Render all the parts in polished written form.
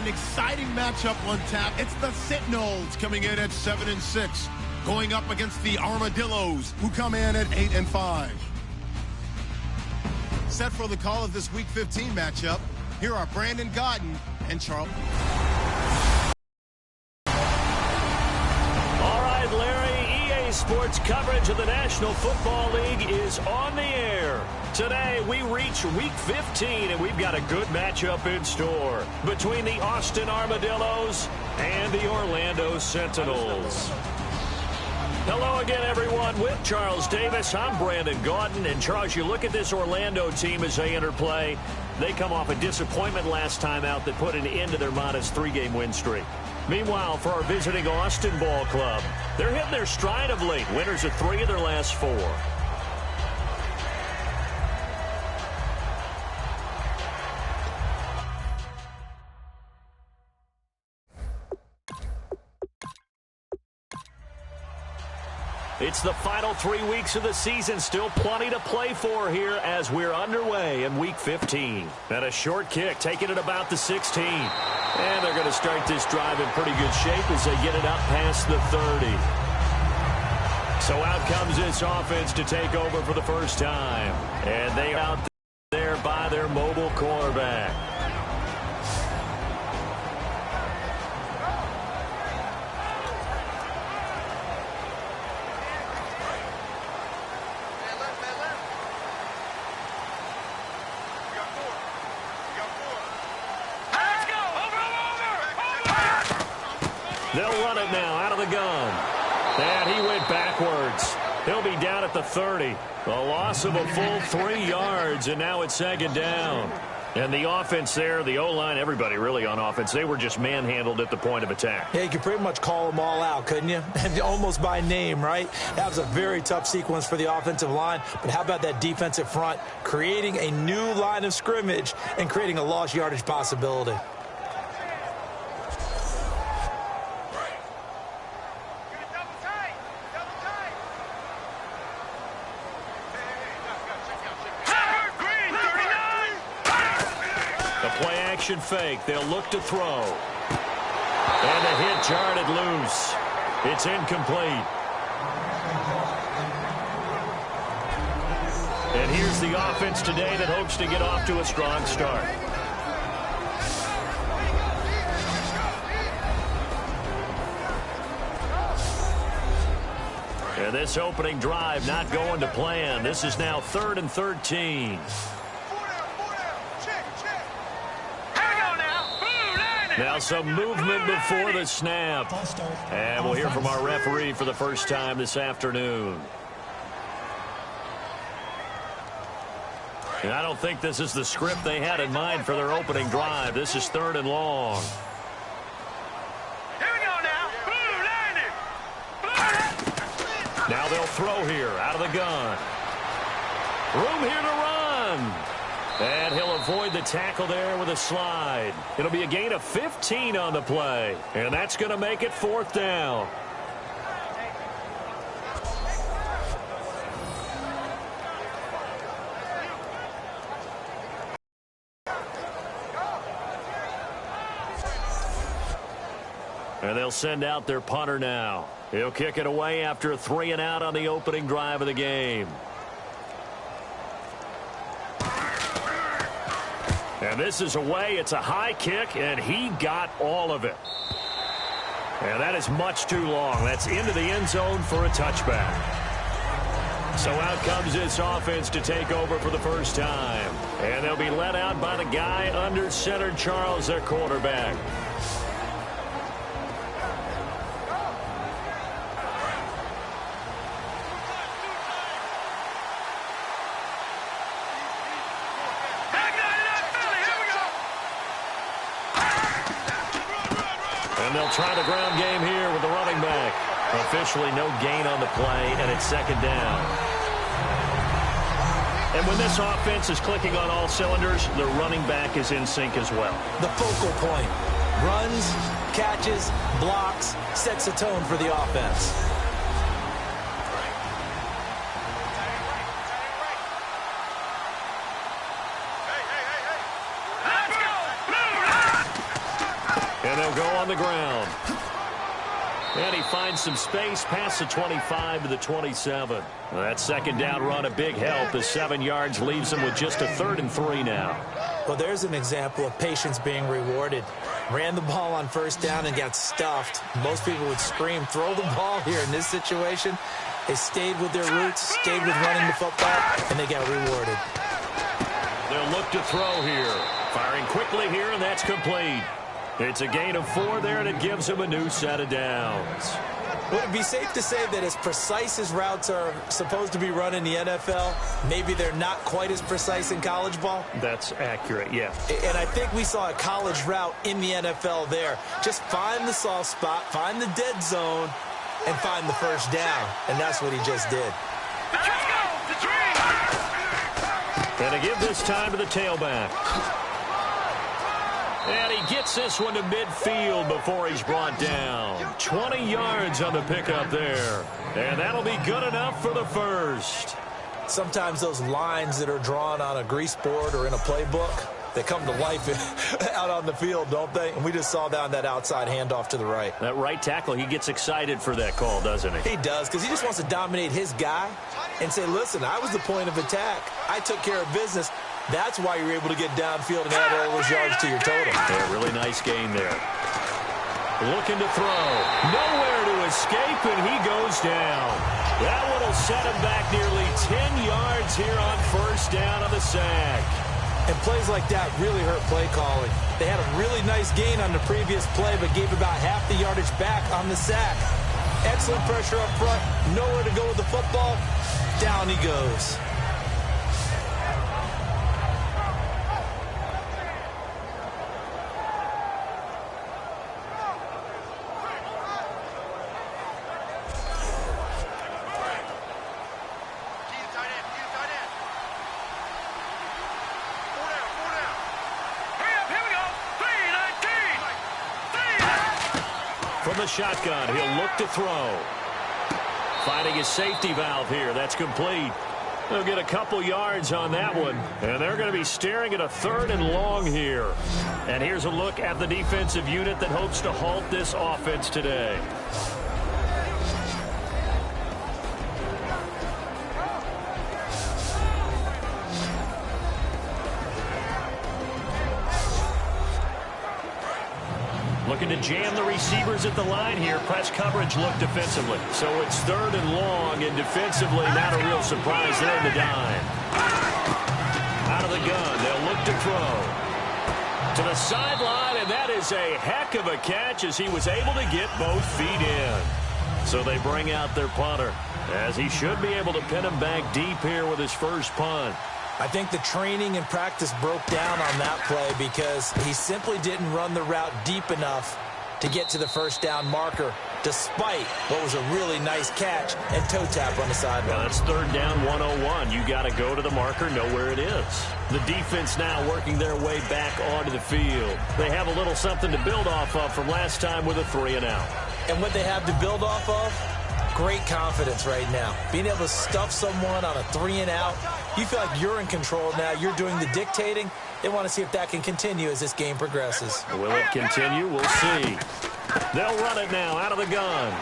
an exciting matchup on tap. It's the Sentinels coming in at 7-6, going up against the Armadillos, who come in at 8-5. Set for the call of this Week 15 matchup, here are Brandon Godden and Charles. All right, Larry, EA Sports coverage of the National Football League is on the air. Today, we reach Week 15, and we've got a good matchup in store between the Austin Armadillos and the Orlando Sentinels. Hello again, everyone. With Charles Davis, I'm Brandon Gaudin. And, Charles, you look at this Orlando team as they enter play. They come off a disappointment last time out that put an end to their modest 3-game win streak. Meanwhile, for our visiting Austin ball club, they're hitting their stride of late. Winners of 3 of their last 4. It's the final 3 weeks of the season. Still plenty to play for here as we're underway in Week 15. And a short kick, taking it about the 16. And they're going to start this drive in pretty good shape as they get it up past the 30. So out comes this offense to take over for the first time. And they are out there by their mobile quarterback. They'll run it now out of the gun. And he went backwards. He'll be down at the 30. A loss of a full 3 yards, and now it's 2nd down. And the offense there, the O-line, everybody really on offense, they were just manhandled at the point of attack. Yeah, you could pretty much call them all out, couldn't you? Almost by name, right? That was a very tough sequence for the offensive line. But how about that defensive front, creating a new line of scrimmage and creating a lost yardage possibility? Fake. They'll look to throw. And a hit jarred loose. It's incomplete. And here's the offense today that hopes to get off to a strong start. And this opening drive not going to plan. This is now 3rd and 13. Now some movement before the snap. And we'll hear from our referee for the first time this afternoon. And I don't think this is the script they had in mind for their opening drive. This is 3rd and long. Now they'll throw here out of the gun. Room here to run. And he'll avoid the tackle there with a slide. It'll be a gain of 15 on the play. And that's going to make it 4th down. And they'll send out their punter now. He'll kick it away after a 3 and out on the opening drive of the game. And this is away. It's a high kick, and he got all of it. And that is much too long. That's into the end zone for a touchback. So out comes this offense to take over for the first time. And they'll be led out by the guy under center, Charles, their quarterback. And they'll try the ground game here with the running back. Officially no gain on the play, and it's 2nd down. And when this offense is clicking on all cylinders, the running back is in sync as well. The focal point. Runs, catches, blocks, sets the tone for the offense. And they'll go on the ground. And he finds some space past the 25 to the 27. That second down run, a big help. The 7 yards leaves him with just a 3rd and 3 now. Well, there's an example of patience being rewarded. Ran the ball on 1st down and got stuffed. Most people would scream, throw the ball here in this situation. They stayed with their roots, stayed with running the football, and they got rewarded. They'll look to throw here. Firing quickly here, and that's complete. It's a gain of 4 there, and it gives him a new set of downs. Would it be safe to say that as precise as routes are supposed to be run in the NFL, maybe they're not quite as precise in college ball? That's accurate, yeah. And I think we saw a college route in the NFL there. Just find the soft spot, find the dead zone, and find the 1st down. And that's what he just did. And to give this time to the tailback. And he gets this one to midfield before he's brought down. 20 yards on the pickup there. And that'll be good enough for the 1st. Sometimes those lines that are drawn on a grease board or in a playbook, they come to life out on the field, don't they? And we just saw down that outside handoff to the right. That right tackle, he gets excited for that call, doesn't he? He does, because he just wants to dominate his guy and say, listen, I was the point of attack. I took care of business. That's why you're able to get downfield and add all those yards to your total. Yeah, really nice gain there. Looking to throw. Nowhere to escape, and he goes down. That one will set him back nearly 10 yards here on 1st down on the sack. And plays like that really hurt play calling. They had a really nice gain on the previous play, but gave about half the yardage back on the sack. Excellent pressure up front. Nowhere to go with the football. Down he goes. From the shotgun, he'll look to throw. Finding his safety valve here. That's complete. They'll get a couple yards on that one. And they're going to be staring at a 3rd and long here. And here's a look at the defensive unit that hopes to halt this offense today. Looking to jam the receivers at the line here. Press coverage look defensively. So it's 3rd and long, and defensively not a real surprise there in the dime. Out of the gun, they'll look to throw. To the sideline, and that is a heck of a catch as he was able to get both feet in. So they bring out their punter, as he should be able to pin him back deep here with his first punt. I think the training and practice broke down on that play because he simply didn't run the route deep enough to get to the 1st down marker, despite what was a really nice catch and toe tap on the sideline. Well, it's 3rd down 101. You got to go to the marker, know where it is. The defense now working their way back onto the field. They have a little something to build off of from last time with a 3 and out. And what they have to build off of? Great confidence right now. Being able to stuff someone on a 3 and out, you feel like you're in control now. You're doing the dictating. They want to see if that can continue as this game progresses. Will it continue? We'll see. They'll run it now out of the gun.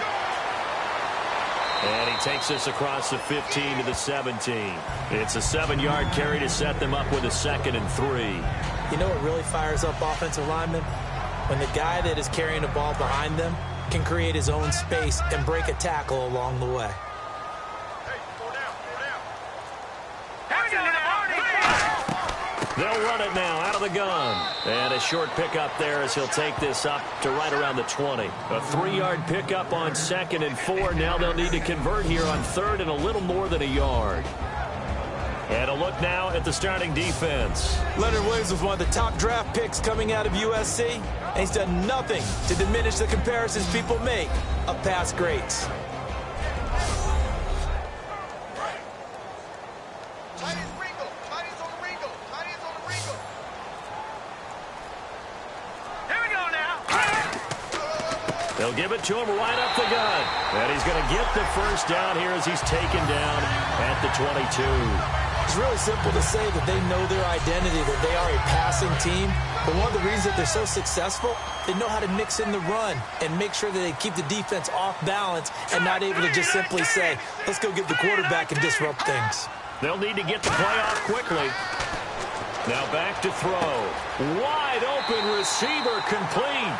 And he takes this across the 15 to the 17. It's a 7-yard carry to set them up with a 2nd and 3. You know what really fires up offensive linemen? When the guy that is carrying the ball behind them can create his own space and break a tackle along the way. They'll run it now out of the gun. And a short pickup there as he'll take this up to right around the 20. A 3-yard pickup on 2nd and 4. Now they'll need to convert here on 3rd and a little more than a yard. And a look now at the starting defense. Leonard Williams was one of the top draft picks coming out of USC, and he's done nothing to diminish the comparisons people make of past greats. They'll give it to him right up the gut. And he's going to get the 1st down here as he's taken down at the 22. It's really simple to say that they know their identity, that they are a passing team. But one of the reasons that they're so successful, they know how to mix in the run and make sure that they keep the defense off balance and not able to just simply say, let's go get the quarterback and disrupt things. They'll need to get the play off quickly. Now back to throw. Wide open receiver complete.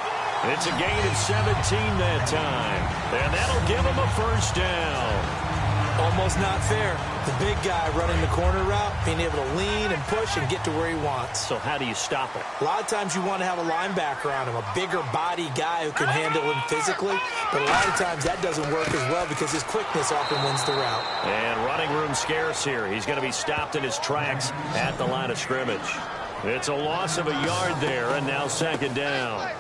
It's a gain of 17 that time. And that'll give them a first down. Almost not fair. The big guy running the corner route, being able to lean and push and get to where he wants. So how do you stop it? A lot of times you want to have a linebacker on him, a bigger body guy who can handle him physically. But a lot of times that doesn't work as well because his quickness often wins the route. And running room scarce here. He's going to be stopped in his tracks at the line of scrimmage. It's a loss of a yard there, and now second down.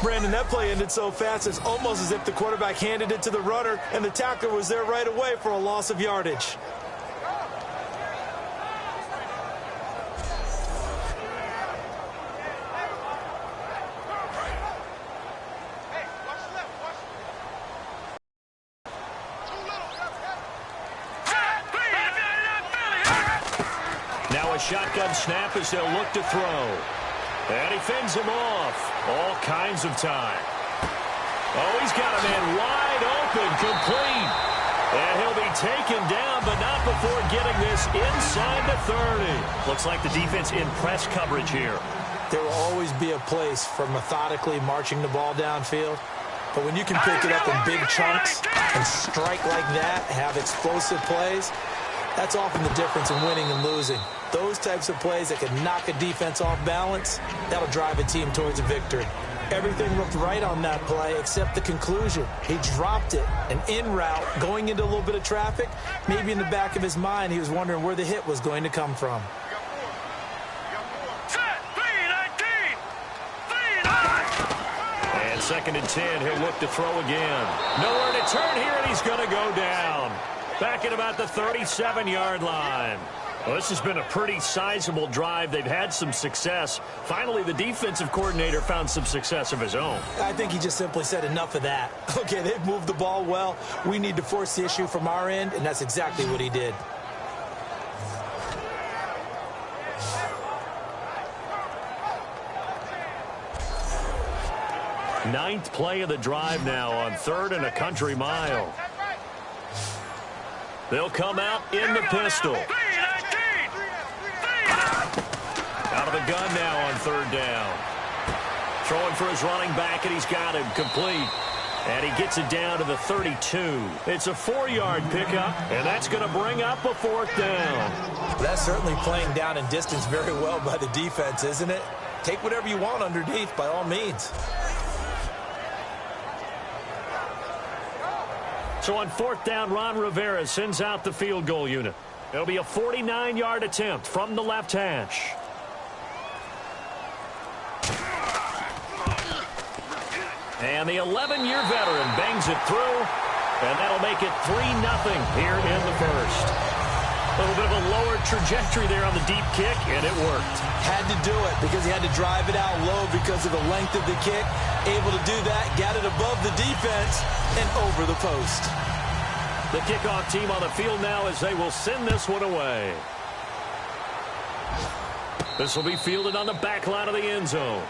Brandon, that play ended so fast, it's almost as if the quarterback handed it to the runner, and the tackler was there right away for a loss of yardage. Now a shotgun snap as they'll look to throw. And he fends him off. All kinds of time. Oh, he's got a man wide open, complete. And he'll be taken down, but not before getting this inside the 30. Looks like the defense in press coverage here. There will always be a place for methodically marching the ball downfield. But when you can pick it up in big chunks and strike like that, have explosive plays, that's often the difference in winning and losing. Those types of plays that can knock a defense off balance, that'll drive a team towards a victory. Everything looked right on that play except the conclusion. He dropped it, an in route, going into a little bit of traffic. Maybe in the back of his mind, he was wondering where the hit was going to come from. And 2nd and 10, he'll look to throw again. Nowhere to turn here, and he's going to go down. Back at about the 37-yard line. Well, this has been a pretty sizable drive. They've had some success. Finally, the defensive coordinator found some success of his own. I think he just simply said enough of that. Okay, they've moved the ball well. We need to force the issue from our end, and that's exactly what he did. Ninth play of the drive now on 3rd and a country mile. They'll come out in the pistol. Out of the gun now on 3rd down. Throwing for his running back, and he's got him complete. And he gets it down to the 32. It's a 4-yard pickup, and that's going to bring up a 4th down. That's certainly playing down in distance very well by the defense, isn't it? Take whatever you want underneath, by all means. So on 4th down, Ron Rivera sends out the field goal unit. It'll be a 49-yard attempt from the left hash. And the 11-year veteran bangs it through, and that'll make it 3-0 here in the first. A little bit of a lower trajectory there on the deep kick, and it worked. Had to do it because he had to drive it out low because of the length of the kick. Able to do that, got it above the defense, and over the post. The kickoff team on the field now as they will send this one away. This will be fielded on the back line of the end zone.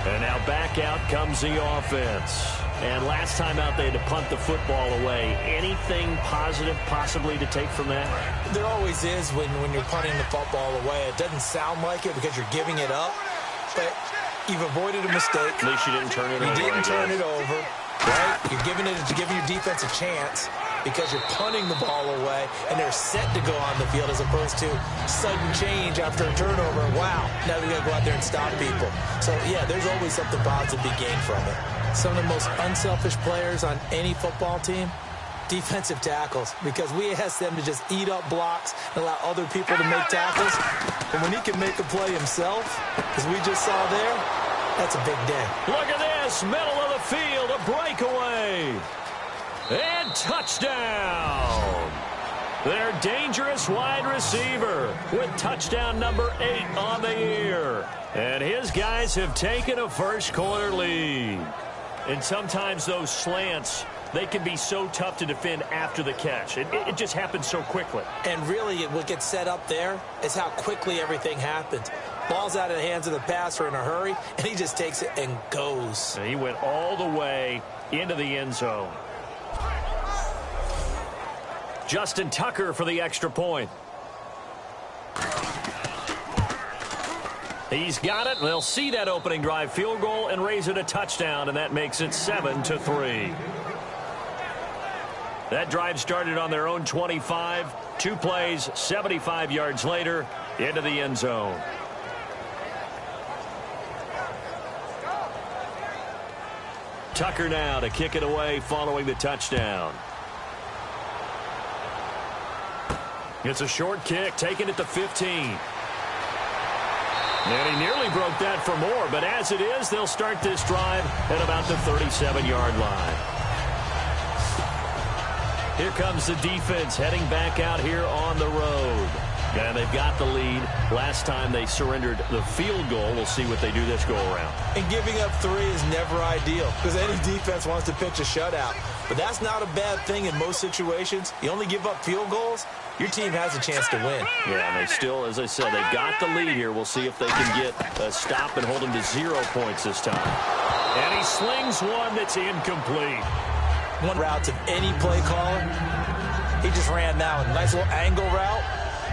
And now back out comes the offense. And last time out, they had to punt the football away. Anything positive possibly to take from that? There always is when you're punting the football away. It doesn't sound like it because you're giving it up, but you've avoided a mistake. At least you didn't turn it over. You didn't turn it over, right? You're giving your defense a chance because you're punting the ball away, and they're set to go on the field as opposed to sudden change after a turnover. Wow, now we got to go out there and stop people. So, yeah, there's always something positive to be gained from it. Some of the most unselfish players on any football team, defensive tackles, because we ask them to just eat up blocks and allow other people to make tackles. But when he can make a play himself, as we just saw there, that's a big day. Look at this, middle of the field, a breakaway. And touchdown. Their dangerous wide receiver with touchdown number 8 on the year. And his guys have taken a first quarter lead. And sometimes those slants they can be so tough to defend after the catch. It just happens so quickly. And really, what gets set up there is how quickly everything happens. Ball's out of the hands of the passer in a hurry, and he just takes it and goes. And he went all the way into the end zone. Justin Tucker for the extra point. He's got it. They'll see that opening drive field goal and raise it a touchdown, and that makes it 7-3. That drive started on their own 25. 2 plays, 75 yards later, into the end zone. Tucker now to kick it away following the touchdown. It's a short kick, taking it to 15. And he nearly broke that for more, but as it is, they'll start this drive at about the 37-yard line. Here comes the defense heading back out here on the road. And they've got the lead. Last time they surrendered the field goal. We'll see what they do this go-around. And giving up 3 is never ideal because any defense wants to pitch a shutout. But that's not a bad thing in most situations. You only give up field goals, your team has a chance to win. Yeah, and they still, as I said, they've got the lead here. We'll see if they can get a stop and hold them to 0 points this time. And he slings one that's incomplete. One route of any play caller, he just ran that one. Nice little angle route.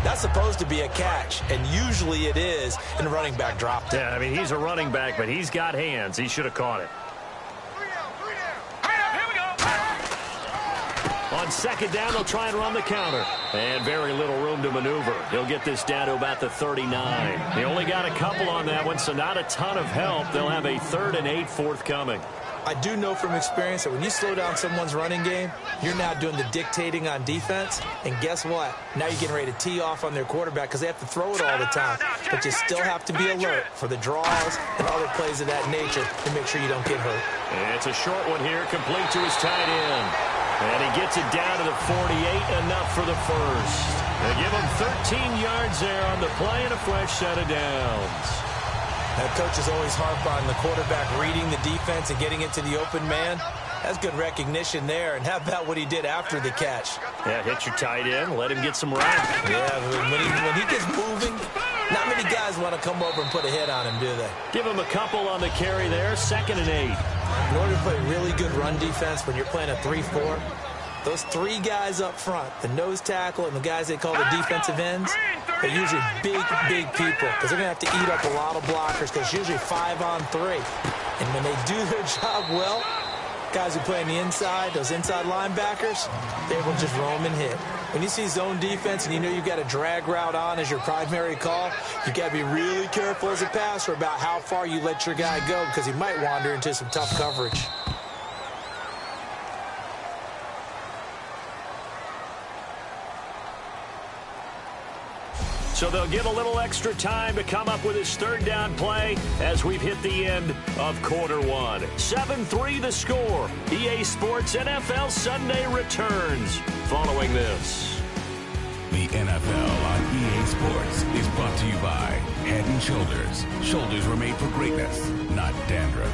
That's supposed to be a catch, and usually it is, and the running back dropped it. Yeah, I mean, he's a running back, but he's got hands. He should have caught it. On second down, they'll try and run the counter. And very little room to maneuver. He'll get this down to about the 39. They only got a couple on that one, so not a ton of help. They'll have a 3rd and 8 forthcoming. I do know from experience that when you slow down someone's running game, you're now doing the dictating on defense. And guess what? Now you're getting ready to tee off on their quarterback because they have to throw it all the time. But you still have to be alert for the draws and other plays of that nature to make sure you don't get hurt. And it's a short one here, complete to his tight end. And he gets it down to the 48, enough for the first. They give him 13 yards there on the play and a fresh set of downs. That coach is always harp on the quarterback reading the defense and getting into the open man. That's good recognition there. And how about what he did after the catch? Yeah, hit your tight end, let him get some run. Yeah, when he gets moving, not many guys want to come over and put a hit on him, do they? Give him a couple on the carry there, 2nd and 8. In order to play really good run defense when you're playing a 3-4, those 3 guys up front, the nose tackle and the guys they call the defensive ends, they're usually big people because they're going to have to eat up a lot of blockers because it's usually 5-on-3. And when they do their job well, guys who play on the inside, those inside linebackers, they will just roam and hit. When you see zone defense and you know you've got a drag route on as your primary call, you got to be really careful as a passer about how far you let your guy go because he might wander into some tough coverage. So they'll get a little extra time to come up with his 3rd down play as we've hit the end of quarter 1. 7-3 the score. EA Sports NFL Sunday returns following this. The NFL on EA Sports is brought to you by Head & Shoulders. Shoulders were made for greatness, not dandruff.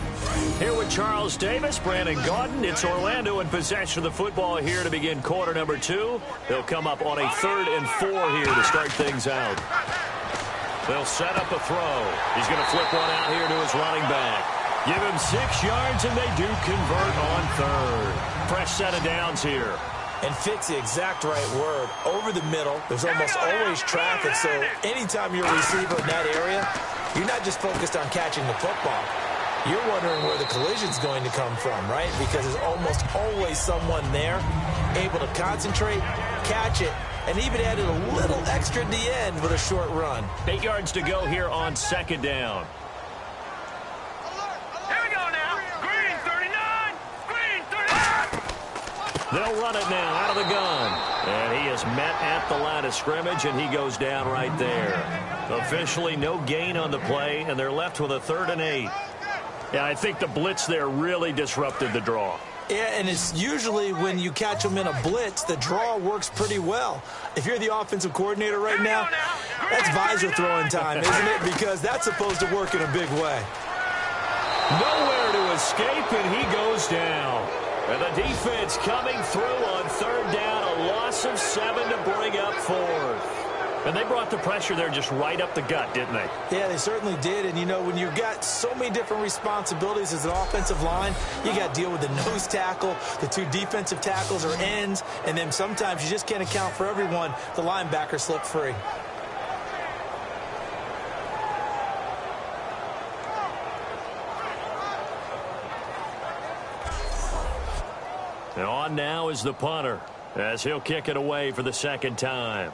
Here with Charles Davis, Brandon Gaudin. It's Orlando in possession of the football here to begin quarter number 2. They'll come up on a 3rd and 4 here to start things out. They'll set up a throw. He's going to flip one out here to his running back. Give him 6 yards, and they do convert on 3rd. Fresh set of downs here. And fit's the exact right word. Over the middle, there's almost always traffic, so anytime you're a receiver in that area, you're not just focused on catching the football. You're wondering where the collision's going to come from, right? Because there's almost always someone there able to concentrate, catch it, and even added a little extra at the end with a short run. 8 yards to go here on 2nd down. They'll run it now out of the gun. And he is met at the line of scrimmage, and he goes down right there. Officially no gain on the play, and they're left with a 3rd and 8. Yeah, I think the blitz there really disrupted the draw. Yeah, and it's usually when you catch them in a blitz, the draw works pretty well. If you're the offensive coordinator right now, that's visor throwing time, isn't it? Because that's supposed to work in a big way. Nowhere to escape, and he goes down. And the defense coming through on third down, a loss of 7 to bring up fourth. And they brought the pressure there just right up the gut, didn't they? Yeah, they certainly did. And, you know, when you've got so many different responsibilities as an offensive line, you got to deal with the nose tackle, the 2 defensive tackles or ends, and then sometimes you just can't account for everyone. The linebacker slipped free. And on now is the punter as he'll kick it away for the second time.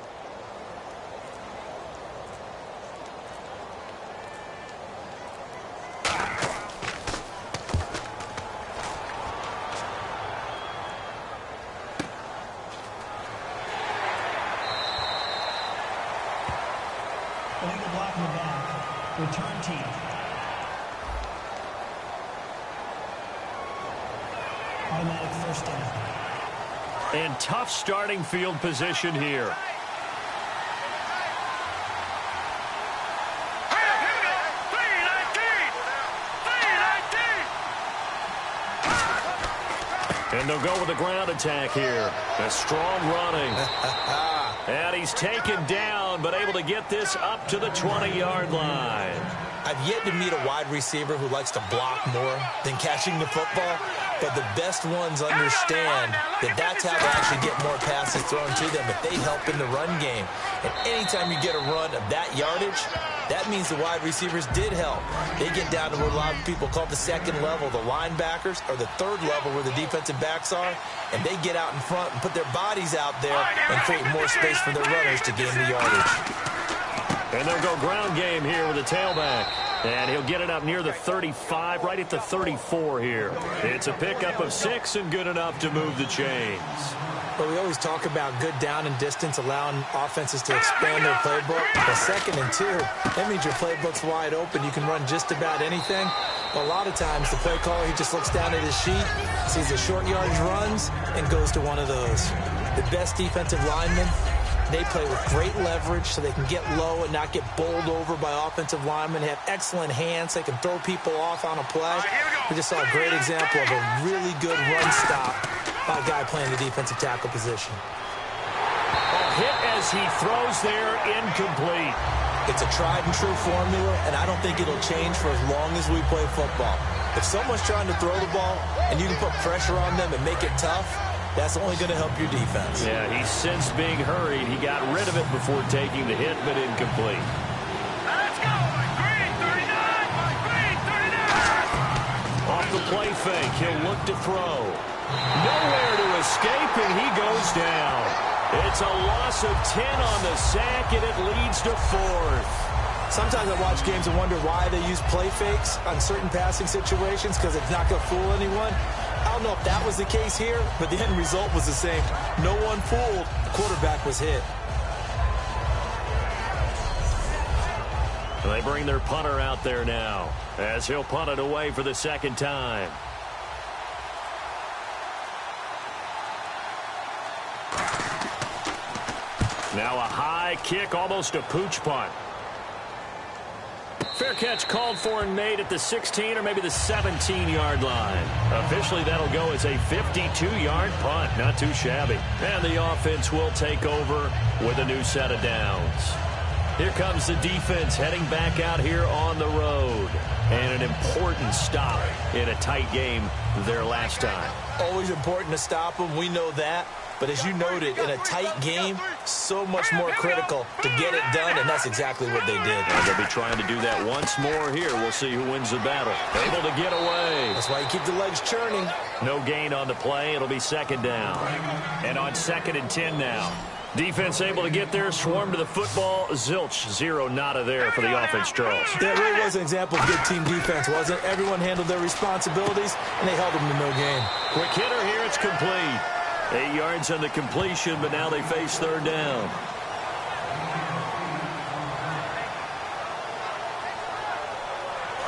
Return team. Automatic first down. And tough starting field position here. And they'll go with the ground attack here. A strong running. And he's taken down, but able to get this up to the 20-yard line. I've yet to meet a wide receiver who likes to block more than catching the football, but the best ones understand that that's how they actually get more passes thrown to them if they help in the run game. And anytime you get a run of that yardage, that means the wide receivers did help. They get down to what a lot of people call the second level, the linebackers, or the third level where the defensive backs are, and they get out in front and put their bodies out there and create more space for their runners to gain the yardage. And they'll go ground game here with the tailback. And he'll get it up near the 35, right at the 34 here. It's a pickup of 6 and good enough to move the chains. But we always talk about good down and distance, allowing offenses to expand their playbook. But 2nd and 2, that means your playbook's wide open. You can run just about anything. But a lot of times, the play caller, he just looks down at his sheet, sees the short yardage runs, and goes to one of those. The best defensive linemen, they play with great leverage so they can get low and not get bowled over by offensive linemen. They have excellent hands. They can throw people off on a play. We just saw a great example of a really good run stop by a guy playing the defensive tackle position. A hit as he throws there, incomplete. It's a tried and true formula, and I don't think it'll change for as long as we play football. If someone's trying to throw the ball and you can put pressure on them and make it tough, that's only going to help your defense. Yeah, he's since being hurried. He got rid of it before taking the hit, but incomplete. Let's go, Mike Green, 39, Mike Green, 39. Off the play fake, he'll look to throw. Nowhere to escape, and he goes down. It's a loss of 10 on the sack, and it leads to 4th. Sometimes I watch games and wonder why they use play fakes on certain passing situations, because it's not going to fool anyone. I don't know if that was the case here, but the end result was the same. No one fooled. The quarterback was hit. They bring their punter out there now as he'll punt it away for the 2nd time. Now a high kick, almost a pooch punt. Fair catch called for and made at the 16 or maybe the 17-yard line. Officially, that'll go as a 52-yard punt. Not too shabby. And the offense will take over with a new set of downs. Here comes the defense heading back out here on the road. And an important stop in a tight game their last time. Always important to stop them. We know that. But as you noted, in a tight game, so much more critical to get it done, and that's exactly what they did. And they'll be trying to do that once more here. We'll see who wins the battle. Able to get away. That's why you keep the legs churning. No gain on the play. It'll be 2nd down. And on 2nd and 10 now. Defense able to get there, swarm to the football. Zilch, 0 nada there for the offense draws. That really was an example of good team defense, wasn't it? Everyone handled their responsibilities, and they held them to no gain. Quick hitter here, it's complete. 8 yards on the completion, but now they face 3rd down.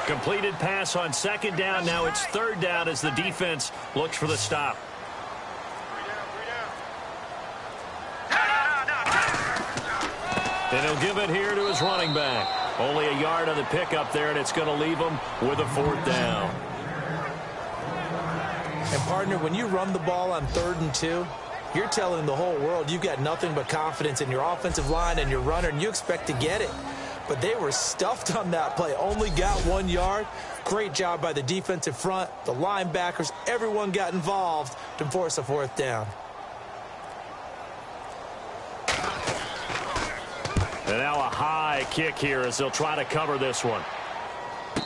Completed pass on 2nd down. Now it's 3rd down as the defense looks for the stop. And he'll give it here to his running back. Only a yard on the pickup there, and it's going to leave him with a 4th down. And, partner, when you run the ball on 3rd and 2, you're telling the whole world you've got nothing but confidence in your offensive line and your runner, and you expect to get it. But they were stuffed on that play, only got 1 yard. Great job by the defensive front, the linebackers, everyone got involved to force a 4th down. And now a high kick here as they'll try to cover this one.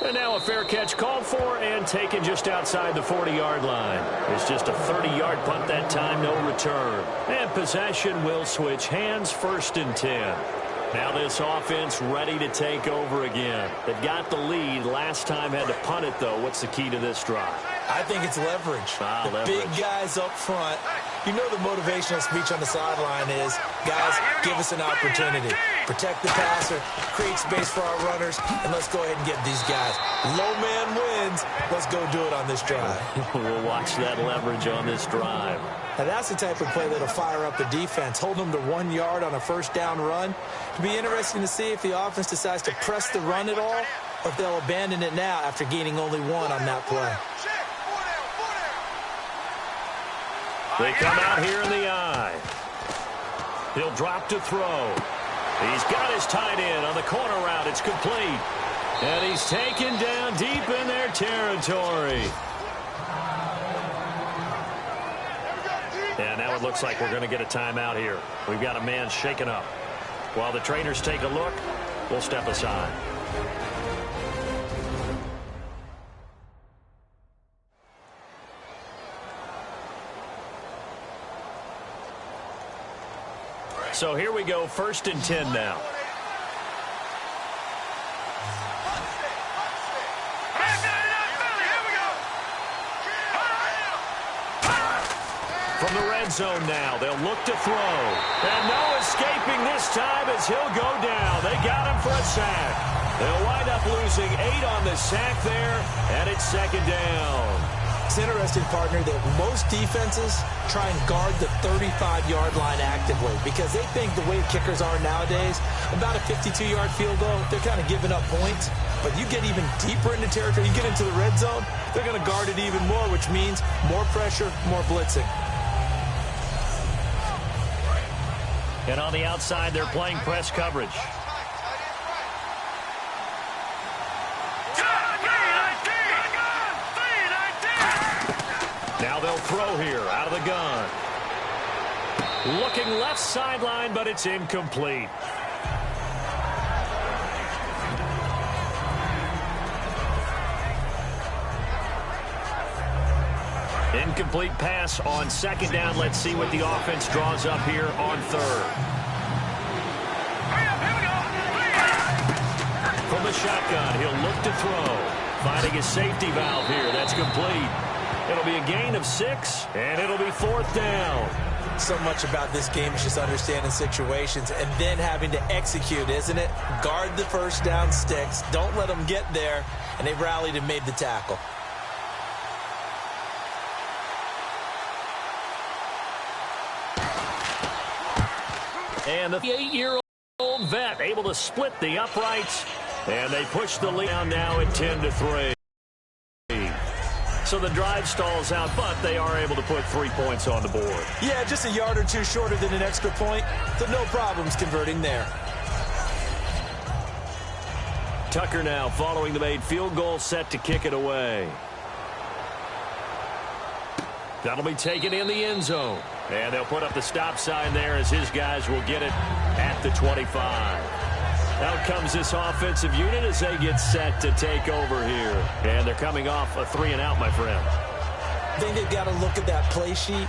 And now a fair catch called for and taken just outside the 40-yard line. It's just a 30-yard punt that time, no return. And possession will switch hands, 1st and 10. Now this offense ready to take over again. They've got the lead. Last time had to punt it, though. What's the key to this drive? I think it's leverage. Big guys up front. You know the motivational speech on the sideline is, guys, give us an opportunity. Protect the passer, create space for our runners, and let's go ahead and get these guys. Low man wins. Let's go do it on this drive. We'll watch that leverage on this drive. Now that's the type of play that'll fire up the defense. Hold them to 1 yard on a 1st down run. It'll be interesting to see if the offense decides to press the run at all, or if they'll abandon it now after gaining only 1 on that play. They come out here in the eye. He'll drop to throw. He's got his tight end on the corner route. It's complete. And he's taken down deep in their territory. And now it looks like we're going to get a timeout here. We've got a man shaken up. While the trainers take a look, we'll step aside. So here we go, 1st and 10 now. From the red zone now, they'll look to throw. And no escaping this time as he'll go down. They got him for a sack. They'll wind up losing 8 on the sack there, and it's 2nd down. It's interesting, partner, that most defenses try and guard the 35-yard line actively because they think the way kickers are nowadays, about a 52-yard field goal, they're kind of giving up points. But you get even deeper into territory, you get into the red zone, they're going to guard it even more, which means more pressure, more blitzing. And on the outside, they're playing press coverage. Now they'll throw here out of the gun. Looking left sideline, but it's incomplete. Incomplete pass on 2nd down. Let's see what the offense draws up here on 3rd. From the shotgun, he'll look to throw. Finding a safety valve here. That's complete. It'll be a gain of 6, and it'll be 4th down. So much about this game is just understanding situations and then having to execute, isn't it? Guard the 1st down sticks. Don't let them get there. And they rallied and made the tackle. And the 8-year-old vet able to split the uprights. And they push the lead down now at 10-3. So the drive stalls out, but they are able to put 3 points on the board. Yeah, just a yard or two shorter than an extra point. So no problems converting there. Tucker now following the made field goal, set to kick it away. That'll be taken in the end zone. And they'll put up the stop sign there as his guys will get it at the 25. Out comes this offensive unit as they get set to take over here. And they're coming off a 3-and-out, my friend. I think they've got to look at that play sheet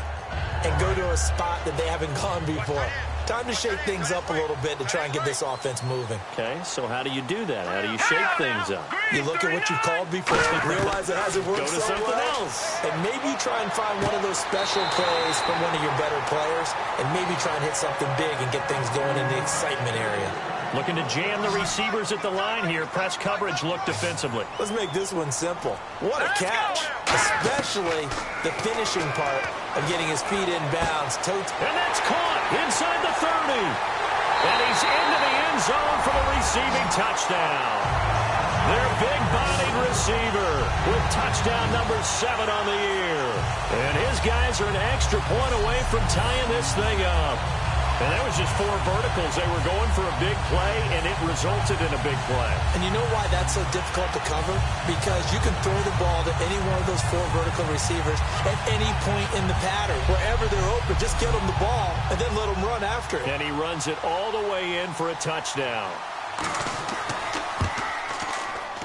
and go to a spot that they haven't gone before. Time to shake things up a little bit to try and get this offense moving. Okay, so how do you do that? How do you shake things up? You look at what you called before, realize it hasn't worked Go to so something well, else. and maybe try and find one of those special plays from one of your better players, and maybe try and hit something big and get things going in the excitement area. Looking to jam the receivers at the line here. Press coverage look defensively. Let's make this one simple. What a catch, especially the finishing part of getting his feet in bounds. And that's caught inside the 30. And he's into the end zone for the receiving touchdown. Their big-bodied receiver with touchdown number 7 on the year. And his guys are an extra point away from tying this thing up. And that was just 4 verticals. They were going for a big play, and it resulted in a big play. And you know why that's so difficult to cover? Because you can throw the ball to any one of those 4 vertical receivers at any point in the pattern. Wherever they're open, just get them the ball and then let them run after it. And he runs it all the way in for a touchdown.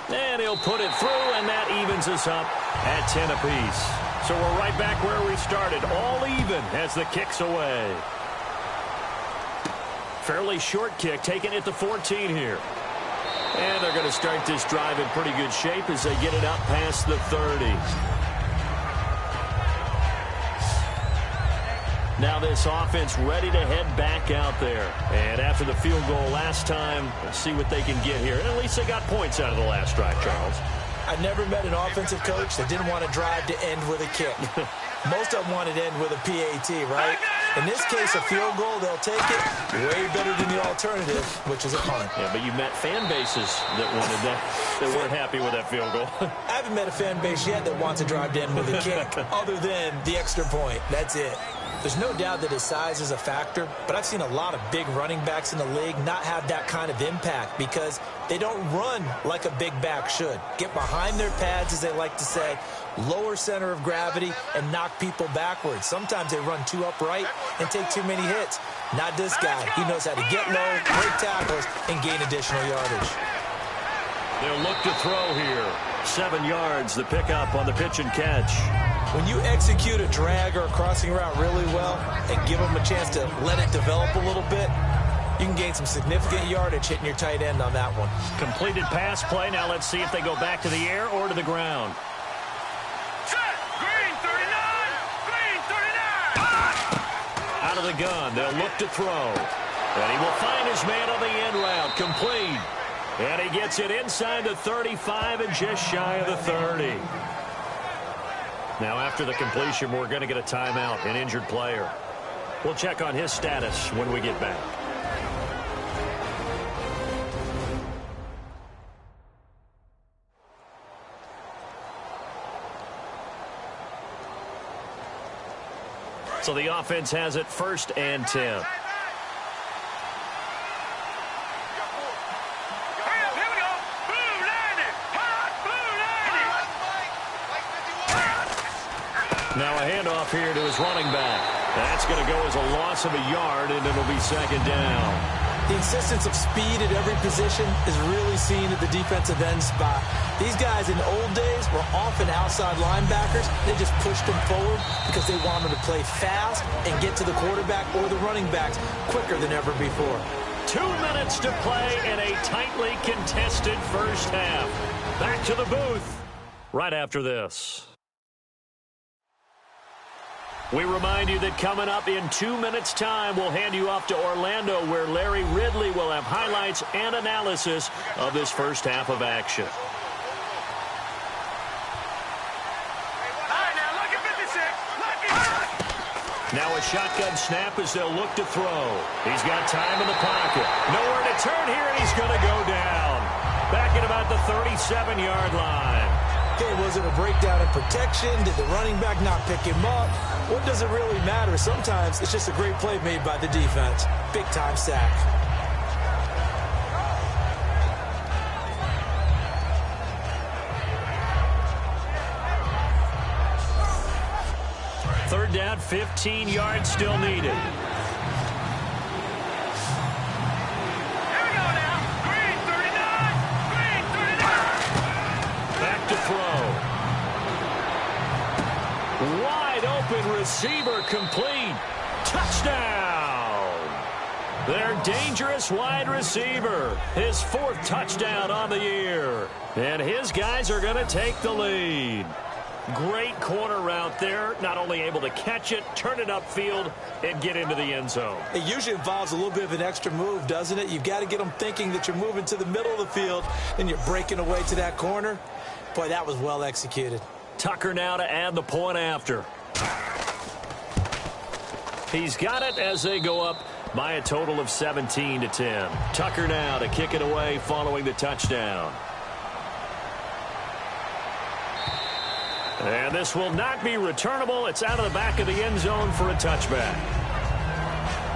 And he'll put it through, and that evens us up at 10 apiece. So we're right back where we started, all even as the kick's away. Fairly short kick, taken at the 14 here. And they're going to start this drive in pretty good shape as they get it up past the 30. Now this offense ready to head back out there. And after the field goal last time, let's see what they can get here. And at least they got points out of the last drive, Charles. I never met an offensive coach that didn't want to drive to end with a kick. Most of them wanted to end with a PAT, right? In this case, a field goal, they'll take it. Way better than the alternative, which is a punt. Yeah, but you met fan bases that wanted that, that weren't happy with that field goal. I haven't met a fan base yet that wants to drive to end with a kick, other than the extra point. That's it. There's no doubt that his size is a factor, but I've seen a lot of big running backs in the league not have that kind of impact because they don't run like a big back should. Get behind their pads, as they like to say, lower center of gravity, and knock people backwards. Sometimes they run too upright and take too many hits. Not this guy. He knows how to get low, break tackles, and gain additional yardage. They'll look to throw here. 7 yards, the pickup on the pitch and catch. When you execute a drag or a crossing route really well and give them a chance to let it develop a little bit, you can gain some significant yardage hitting your tight end on that one. Completed pass play. Now let's see if they go back to the air or to the ground. Set. Green 39. Green 39. Out of the gun. They'll look to throw. And he will find his man on the end route. Complete. And he gets it inside the 35 and just shy of the 30. Now, after the completion, we're going to get a timeout, an injured player. We'll check on his status when we get back. So the offense has it 1st and 10. Now a handoff here to his running back. That's going to go as a loss of a yard, and it'll be 2nd down. The insistence of speed at every position is really seen at the defensive end spot. These guys in the old days were often outside linebackers. They just pushed them forward because they wanted to play fast and get to the quarterback or the running backs quicker than ever before. 2 minutes to play in a tightly contested first half. Back to the booth right after this. We remind you that coming up in 2 minutes' time, we'll hand you off to Orlando, where Larry Ridley will have highlights and analysis of this first half of action. Now a shotgun snap as they'll look to throw. He's got time in the pocket. Nowhere to turn here, and he's going to go down. Back at about the 37-yard line. Okay, was it a breakdown in protection? Did the running back not pick him up? What does it really matter? Sometimes it's just a great play made by the defense. Big-time sack. Third down, 15 yards still needed. Wide open receiver complete. Touchdown! Their dangerous wide receiver. His 4th touchdown on the year. And his guys are going to take the lead. Great corner route there. Not only able to catch it, turn it upfield, and get into the end zone. It usually involves a little bit of an extra move, doesn't it? You've got to get them thinking that you're moving to the middle of the field and you're breaking away to that corner. Boy, that was well executed. Tucker now to add the point after. He's got it as they go up by a total of 17-10. Tucker now to kick it away following the touchdown. And this will not be returnable. It's out of the back of the end zone for a touchback.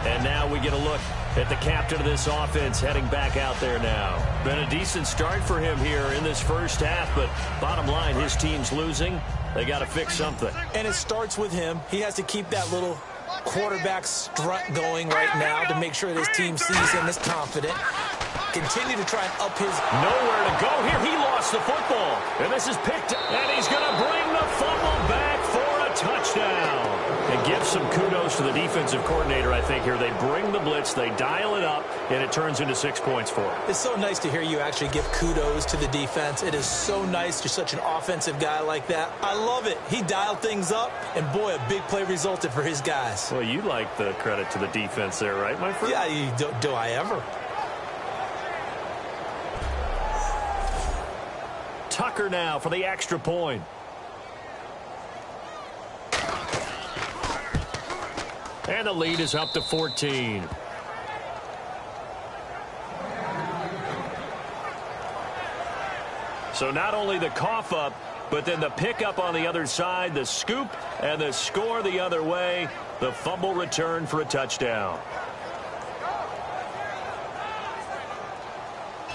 And now we get a look at the captain of this offense heading back out there now. Been a decent start for him here in this first half, but bottom line, his team's losing. They got to fix something. And it starts with him. He has to keep that little quarterback strut going right now to make sure that his team sees him as confident. Continue to try and up his... Nowhere to go here. He lost the football. And this is picked. And he's going to bring the fumble back for a touchdown. And give some kudos to the defensive coordinator, I think, here. They bring the blitz, they dial it up, and it turns into 6 points for him. It's so nice to hear you actually give kudos to the defense. It is so nice. You're such an offensive guy like that. I love it. He dialed things up, and boy, a big play resulted for his guys. Well, you like the credit to the defense there, right, my friend? Yeah, do I ever? Tucker now for the extra point. And the lead is up to 14. So not only the cough up, but then the pickup on the other side, the scoop, and the score the other way. The fumble return for a touchdown.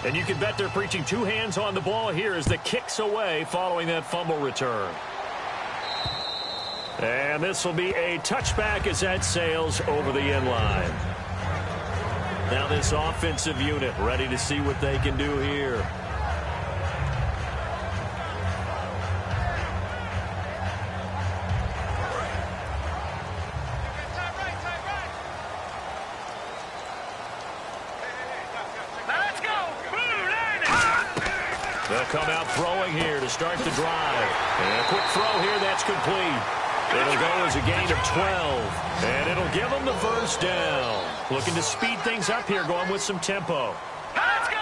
And you can bet they're preaching two hands on the ball here as the kick's away following that fumble return. And this will be a touchback as that sails over the end line. Now this offensive unit ready to see what they can do here. They'll come out throwing here to start the drive. And a quick throw here, that's complete. It'll go as a gain of 12. And it'll give them the first down. Looking to speed things up here, going with some tempo. Let's go!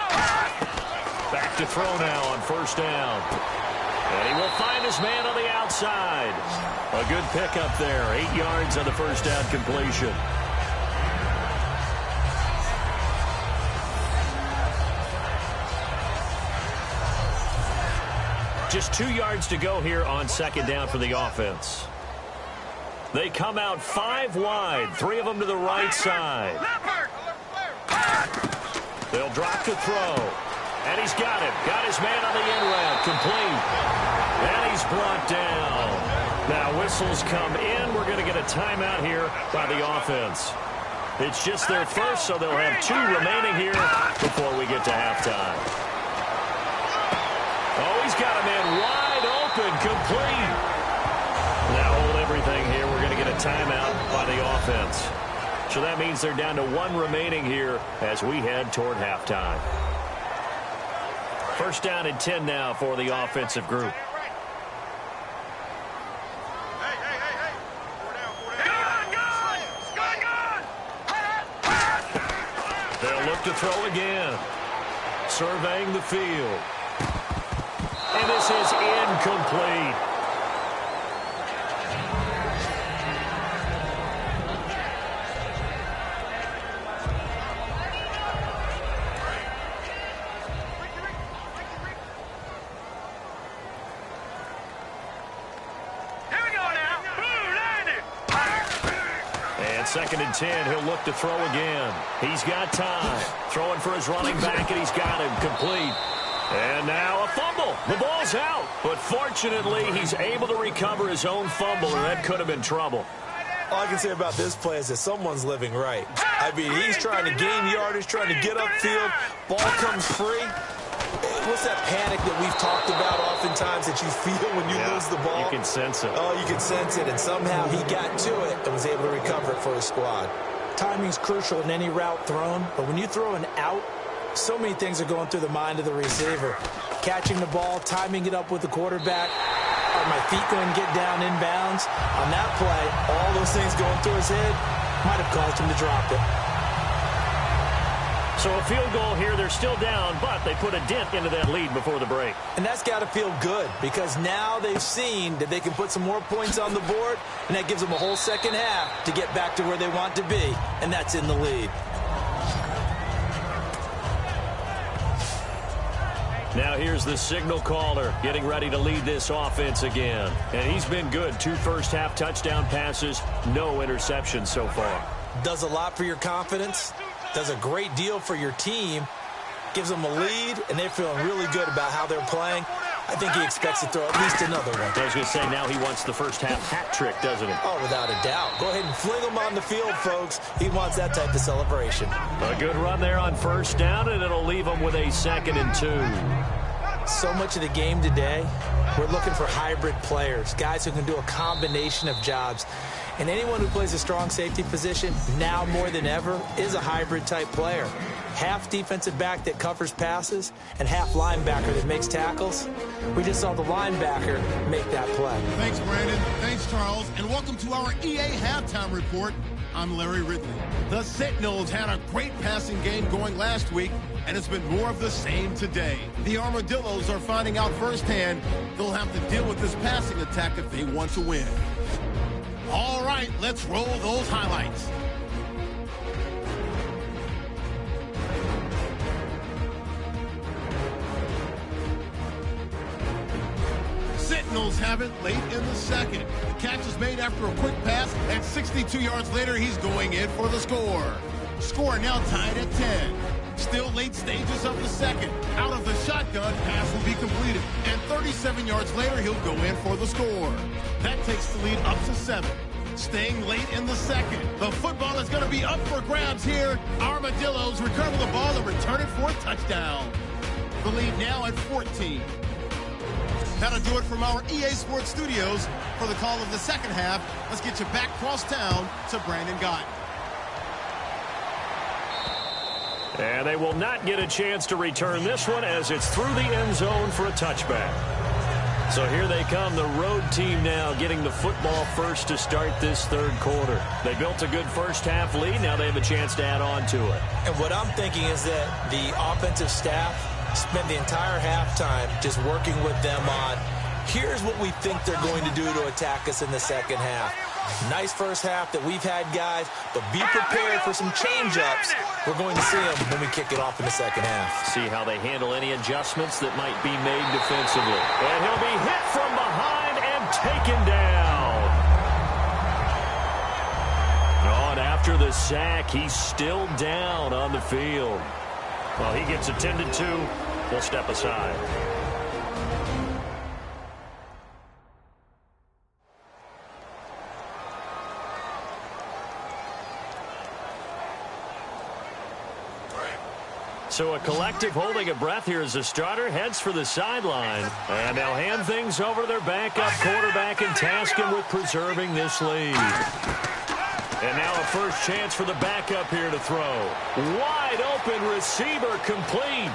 Back to throw now on first down. And he will find his man on the outside. A good pickup there. 8 yards on the first down completion. Just 2 yards to go here on second down for the offense. They come out 5 wide, 3 of them to the right side. They'll drop to throw. And he's got it. Got his man on the end route. Complete. And he's brought down. Now whistles come in. We're going to get a timeout here by the offense. It's just their first, so they'll have 2 remaining here before we get to halftime. Oh, he's got a man wide open, complete. Now hold everything here. We're going to get a timeout by the offense. So that means they're down to 1 remaining here as we head toward halftime. First down and 10 now for the offensive group. They'll look to throw again. Surveying the field. And this is incomplete. Here we go now. And second and 10, he'll look to throw again. He's got time. Throwing for his running back, and he's got him complete. And now a fumble. The ball's out. But fortunately, he's able to recover his own fumble, or that could have been trouble. All I can say about this play is that someone's living right. I mean, he's trying to gain yardage, trying to get upfield. Ball comes free. What's that panic that we've talked about oftentimes that you feel when you lose the ball? You can sense it. Oh, you can sense it. And somehow he got to it and was able to recover it for his squad. Timing's crucial in any route thrown. But when you throw an out, so many things are going through the mind of the receiver. Catching the ball, timing it up with the quarterback. Are my feet going to get down inbounds? On that play, all those things going through his head might have caused him to drop it. So a field goal here, they're still down, but they put a dent into that lead before the break. And that's got to feel good because now they've seen that they can put some more points on the board, and that gives them a whole second half to get back to where they want to be, and that's in the lead. Now here's the signal caller getting ready to lead this offense again. And he's been good. 2 first-half touchdown passes, no interceptions so far. Does a lot for your confidence, does a great deal for your team, gives them a lead, and they're feeling really good about how they're playing. I think he expects to throw at least another one. I was going to say, now he wants the first-half hat trick, doesn't he? Oh, without a doubt. Go ahead and fling him on the field, folks. He wants that type of celebration. A good run there on first down, and it'll leave him with a 2nd and 2. So much of the game today, we're looking for hybrid players, guys who can do a combination of jobs. And anyone who plays a strong safety position, now more than ever, is a hybrid-type player. Half defensive back that covers passes and half linebacker that makes tackles. We just saw the linebacker make that play. Thanks, Brandon. Thanks, Charles. And welcome to our EA Halftime Report. I'm Larry Ridley. The Sentinels had a great passing game going last week, and it's been more of the same today. The Armadillos are finding out firsthand they'll have to deal with this passing attack if they want to win. All right, let's roll those highlights. Sentinels have it late in the second. The catch is made after a quick pass, and 62 yards later, he's going in for the score. Score now tied at 10. Still late stages of the second. Out of the shotgun, pass will be completed. And 37 yards later, he'll go in for the score. That takes the lead up to 7. Staying late in the second. The football is going to be up for grabs here. Armadillos recover the ball and return it for a touchdown. The lead now at 14. That'll do it from our EA Sports Studios. For the call of the second half, let's get you back cross town to Brandon Gott. And they will not get a chance to return this one as it's through the end zone for a touchback. So here they come, the road team now getting the football first to start this third quarter. They built a good first-half lead. Now they have a chance to add on to it. And what I'm thinking is that the offensive staff spent the entire halftime just working with them on, here's what we think they're going to do to attack us in the second half. Nice first half that we've had, guys, but be prepared for some change-ups. We're going to see them when we kick it off in the second half. See how they handle any adjustments that might be made defensively. And he'll be hit from behind and taken down. Oh, and after the sack, he's still down on the field. Well, he gets attended to. We'll step aside. So a collective holding a breath here as the starter heads for the sideline. And they'll hand things over to their backup quarterback and task him with preserving this lead. And now a first chance for the backup here to throw. Wide open receiver complete.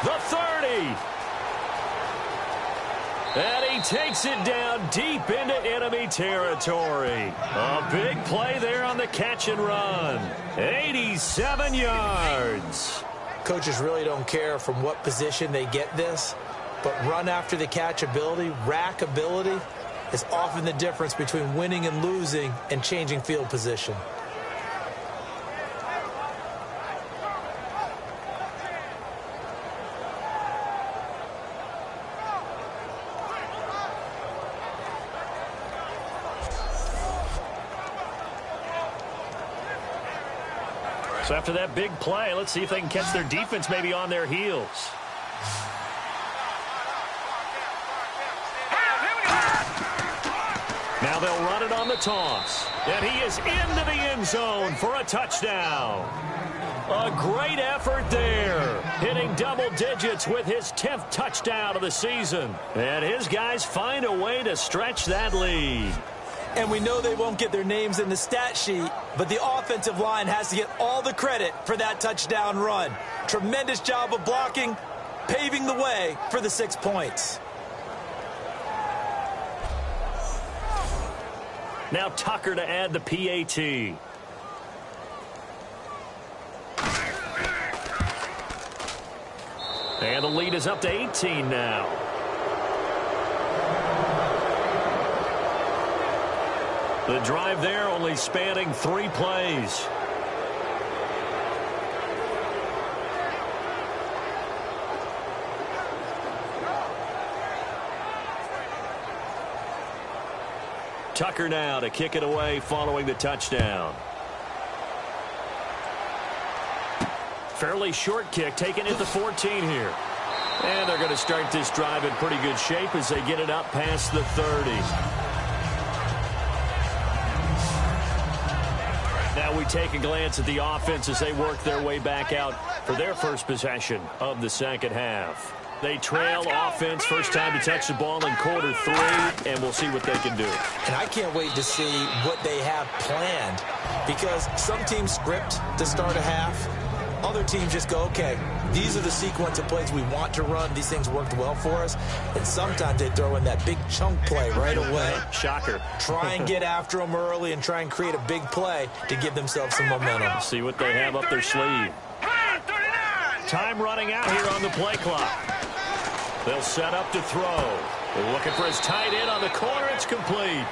The 30. And he takes it down deep into enemy territory. A big play there on the catch and run. 87 yards. Coaches really don't care from what position they get this, but run after the catch ability, rack ability, is often the difference between winning and losing and changing field position. So after that big play, let's see if they can catch their defense maybe on their heels. Now they'll run it on the toss. And he is into the end zone for a touchdown. A great effort there. Hitting double digits with his 10th touchdown of the season. And his guys find a way to stretch that lead. And we know they won't get their names in the stat sheet, but the offensive line has to get all the credit for that touchdown run. Tremendous job of blocking, paving the way for the 6 points. Now Tucker to add the PAT. And the lead is up to 18 now. The drive there only spanning 3 plays. Tucker now to kick it away following the touchdown. Fairly short kick, taken at the 14 here. And they're going to start this drive in pretty good shape as they get it up past the 30. Now we take a glance at the offense as they work their way back out for their first possession of the second half. They trail offense, first time to touch the ball in quarter 3, and we'll see what they can do. And I can't wait to see what they have planned, because some teams script to start a half. Other teams just go, okay, these are the sequence of plays we want to run. These things worked well for us. And sometimes they throw in that big chunk play right away. Shocker. Try and get after them early and try and create a big play to give themselves some momentum. See what they have up their sleeve. Time running out here on the play clock. They'll set up to throw. They're looking for his tight end on the corner. It's complete.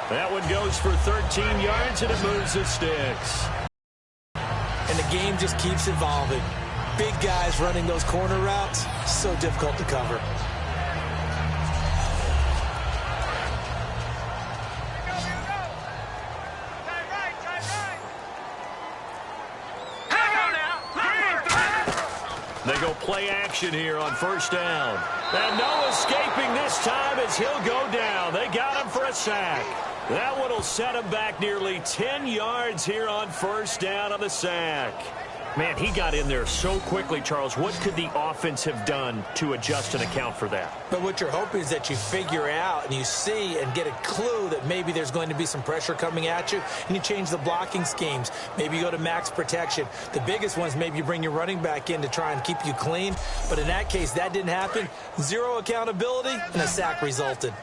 That one goes for 13 yards, and it moves the sticks. And the game just keeps evolving. Big guys running those corner routes, so difficult to cover. They go play action here on first down. And no escaping this time as he'll go down. They got him for a sack. That one will set him back nearly 10 yards here on first down on the sack. Man, he got in there so quickly, Charles. What could the offense have done to adjust and account for that? But what you're hoping is that you figure out and you see and get a clue that maybe there's going to be some pressure coming at you, and you change the blocking schemes. Maybe you go to max protection. The biggest ones, maybe you bring your running back in to try and keep you clean. But in that case, that didn't happen. Zero accountability, and a sack resulted.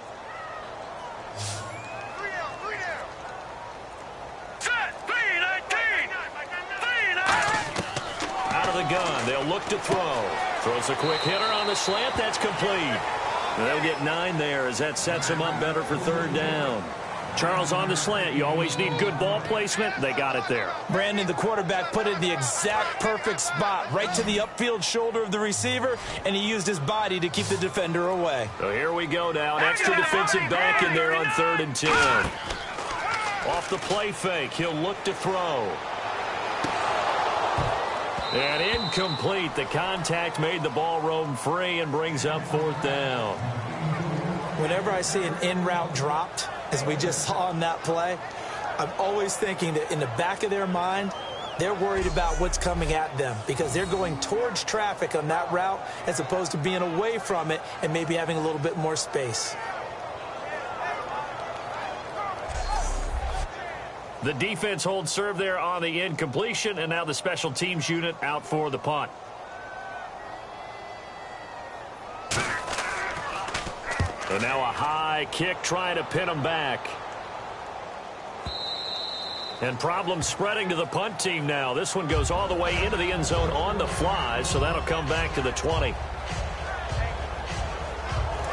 The gun. They'll look to throw. Throws a quick hitter on the slant. That's complete. They'll get 9 there as that sets them up better for third down. Charles, on the slant, you always need good ball placement. They got it there. Brandon, the quarterback, put it in the exact perfect spot, right to the upfield shoulder of the receiver, and he used his body to keep the defender away. So here we go now. An extra defensive back in there on 3rd and 10. Off the play fake, he'll look to throw. And incomplete. The contact made the ball roam free and brings up 4th down. Whenever I see an in-route dropped, as we just saw on that play, I'm always thinking that in the back of their mind, they're worried about what's coming at them because they're going towards traffic on that route as opposed to being away from it and maybe having a little bit more space. The defense holds serve there on the incompletion, and now the special teams unit out for the punt. So now a high kick trying to pin them back. And problems spreading to the punt team now. This one goes all the way into the end zone on the fly, so that'll come back to the 20.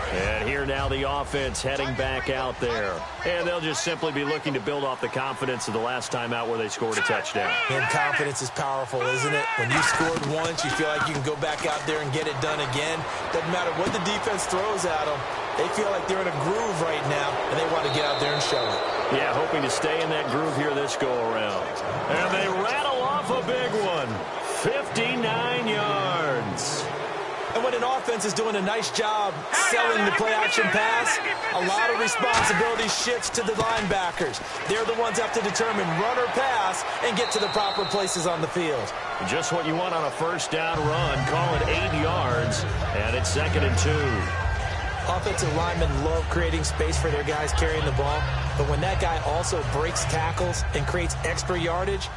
And here now the offense heading back out there. And they'll just simply be looking to build off the confidence of the last time out where they scored a touchdown. And confidence is powerful, isn't it? When you scored once, you feel like you can go back out there and get it done again. Doesn't matter what the defense throws at them. They feel like they're in a groove right now, and they want to get out there and show it. Yeah, hoping to stay in that groove here this go-around. And they rattle off a big one. 59 yards. And when an offense is doing a nice job selling the play-action pass, a lot of responsibility shifts to the linebackers. They're the ones that have to determine run or pass and get to the proper places on the field. Just what you want on a first down run. Call it 8 yards, and it's 2nd and 2. Offensive linemen love creating space for their guys carrying the ball, but when that guy also breaks tackles and creates extra yardage,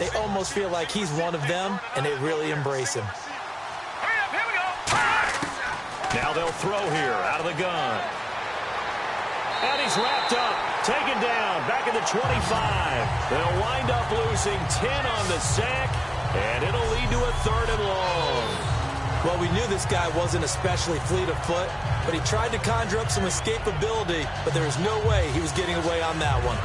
they almost feel like he's one of them, and they really embrace him. Now they'll throw here out of the gun. And he's wrapped up, taken down, back at the 25. They'll wind up losing 10 on the sack, and it'll lead to a 3rd and long. Well, we knew this guy wasn't especially fleet of foot, but he tried to conjure up some escapability, but there was no way he was getting away on that one.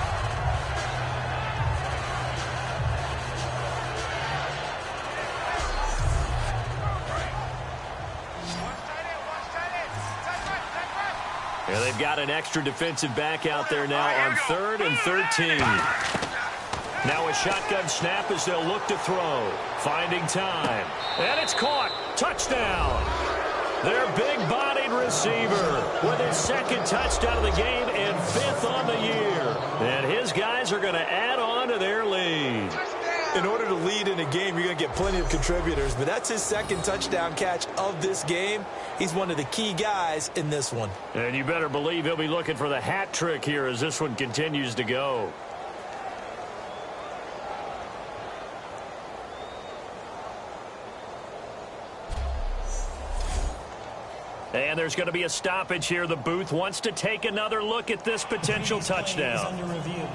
Yeah, they've got an extra defensive back out there now on 3rd and 13. Now a shotgun snap as they'll look to throw. Finding time. And it's caught. Touchdown. Their big-bodied receiver with his 2nd touchdown of the game and 5th on the year. And his guys are going to add on to their lead. In order to lead in a game, you're going to get plenty of contributors, but that's his 2nd touchdown catch of this game. He's one of the key guys in this one. And you better believe he'll be looking for the hat trick here as this one continues to go. And there's going to be a stoppage here. The booth wants to take another look at this potential touchdown. Under review.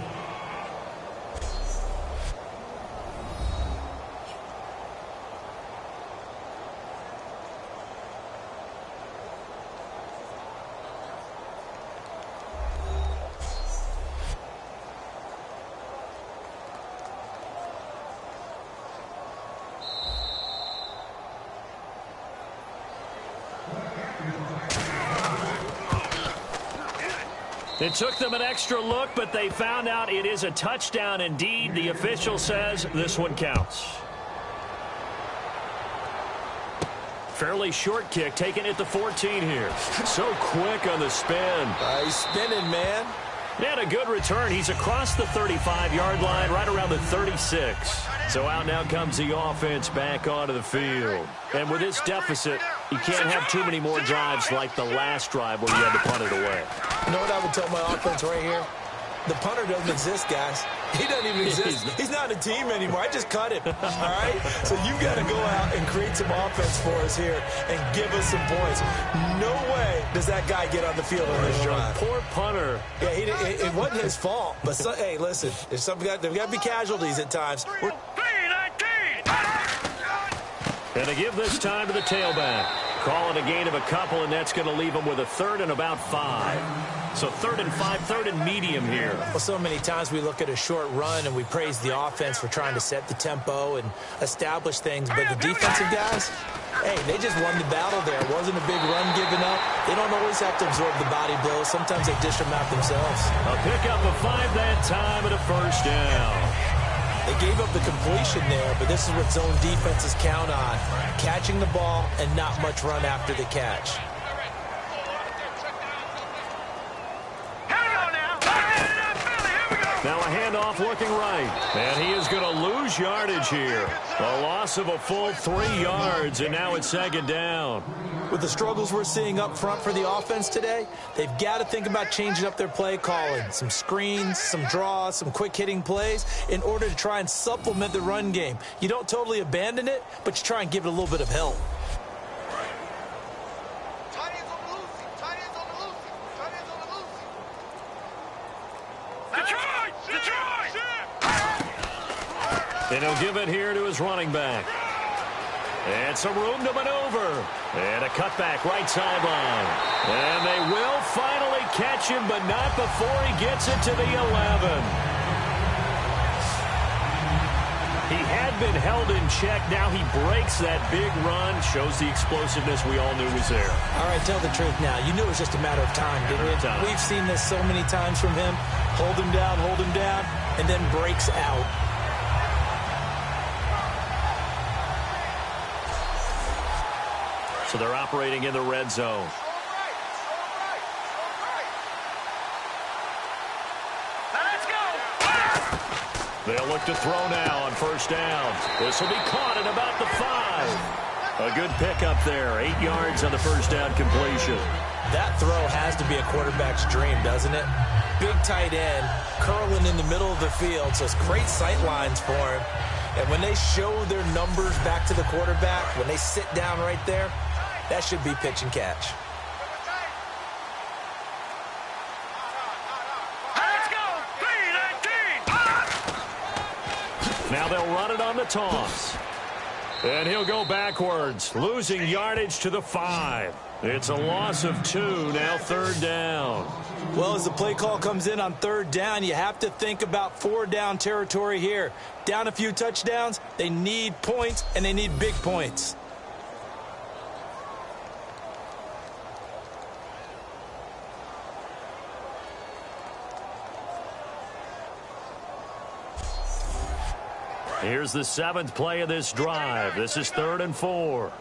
It took them an extra look, but they found out it is a touchdown indeed. The official says this one counts. Fairly short kick, taken at the 14 here. So quick on the spin. He's spinning, man. And a good return. He's across the 35-yard line, right around the 36. So out now comes the offense back onto the field. And with this deficit, you can't have too many more drives like the last drive where you had to punt it away. You know what I would tell my offense right here? The punter doesn't exist, guys. He doesn't even exist. He's not a team anymore. I just cut him, all right? So you got to go out and create some offense for us here and give us some points. No way does that guy get on the field on this drive. Poor punter. Yeah, it wasn't his fault. But, hey, listen, there's got to be casualties at times. And to give this time to the tailback. Call it a gain of a couple, and that's going to leave them with a 3rd and about 5. So 3rd and 5, 3rd and medium here. Well, so many times we look at a short run and we praise the offense for trying to set the tempo and establish things. But the defensive guys, hey, they just won the battle there. It wasn't a big run given up. They don't always have to absorb the body blows. Sometimes they dish them out themselves. A pickup of 5 that time and a 1st down. They gave up the completion there, but this is what zone defenses count on. Catching the ball and not much run after the catch. Now a handoff looking right. And he is going to lose yardage here. A loss of a full 3 yards, and now it's 2nd down. With the struggles we're seeing up front for the offense today, they've got to think about changing up their play calling. Some screens, some draws, some quick-hitting plays in order to try and supplement the run game. You don't totally abandon it, but you try and give it a little bit of help. And he'll give it here to his running back. And some room to maneuver. And a cutback right sideline. And they will finally catch him, but not before he gets it to the 11. He had been held in check. Now he breaks that big run. Shows the explosiveness we all knew was there. All right, tell the truth now. You knew it was just a matter of time, didn't you? We've seen this so many times from him. Hold him down, and then breaks out. So they're operating in the red zone. Let's go. They'll look to throw now on 1st down. This will be caught at about the 5. A good pickup there. 8 yards on the 1st down completion. That throw has to be a quarterback's dream, doesn't it? Big tight end, curling in the middle of the field, so it's great sight lines for him. And when they show their numbers back to the quarterback, when they sit down right there, that should be pitch and catch. Let's go. 3-19. Now they'll run it on the toss. And he'll go backwards, losing yardage to the 5. It's a loss of 2, now 3rd down. Well, as the play call comes in on 3rd down, you have to think about 4-down territory here. Down a few touchdowns, they need points, and they need big points. Here's the 7th play of this drive. This is 3rd and 4.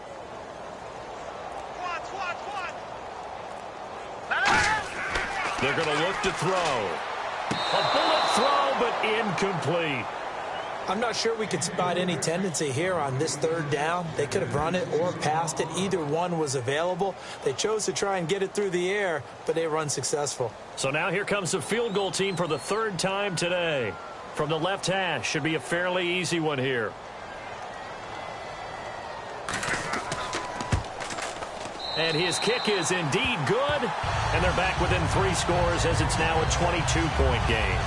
They're going to look to throw. A bullet throw, but incomplete. I'm not sure we could spot any tendency here on this 3rd down. They could have run it or passed it. Either one was available. They chose to try and get it through the air, but they were unsuccessful. So now here comes the field goal team for the 3rd time today. From the left hash, should be a fairly easy one here. And his kick is indeed good. And they're back within 3 scores as it's now a 22-point game.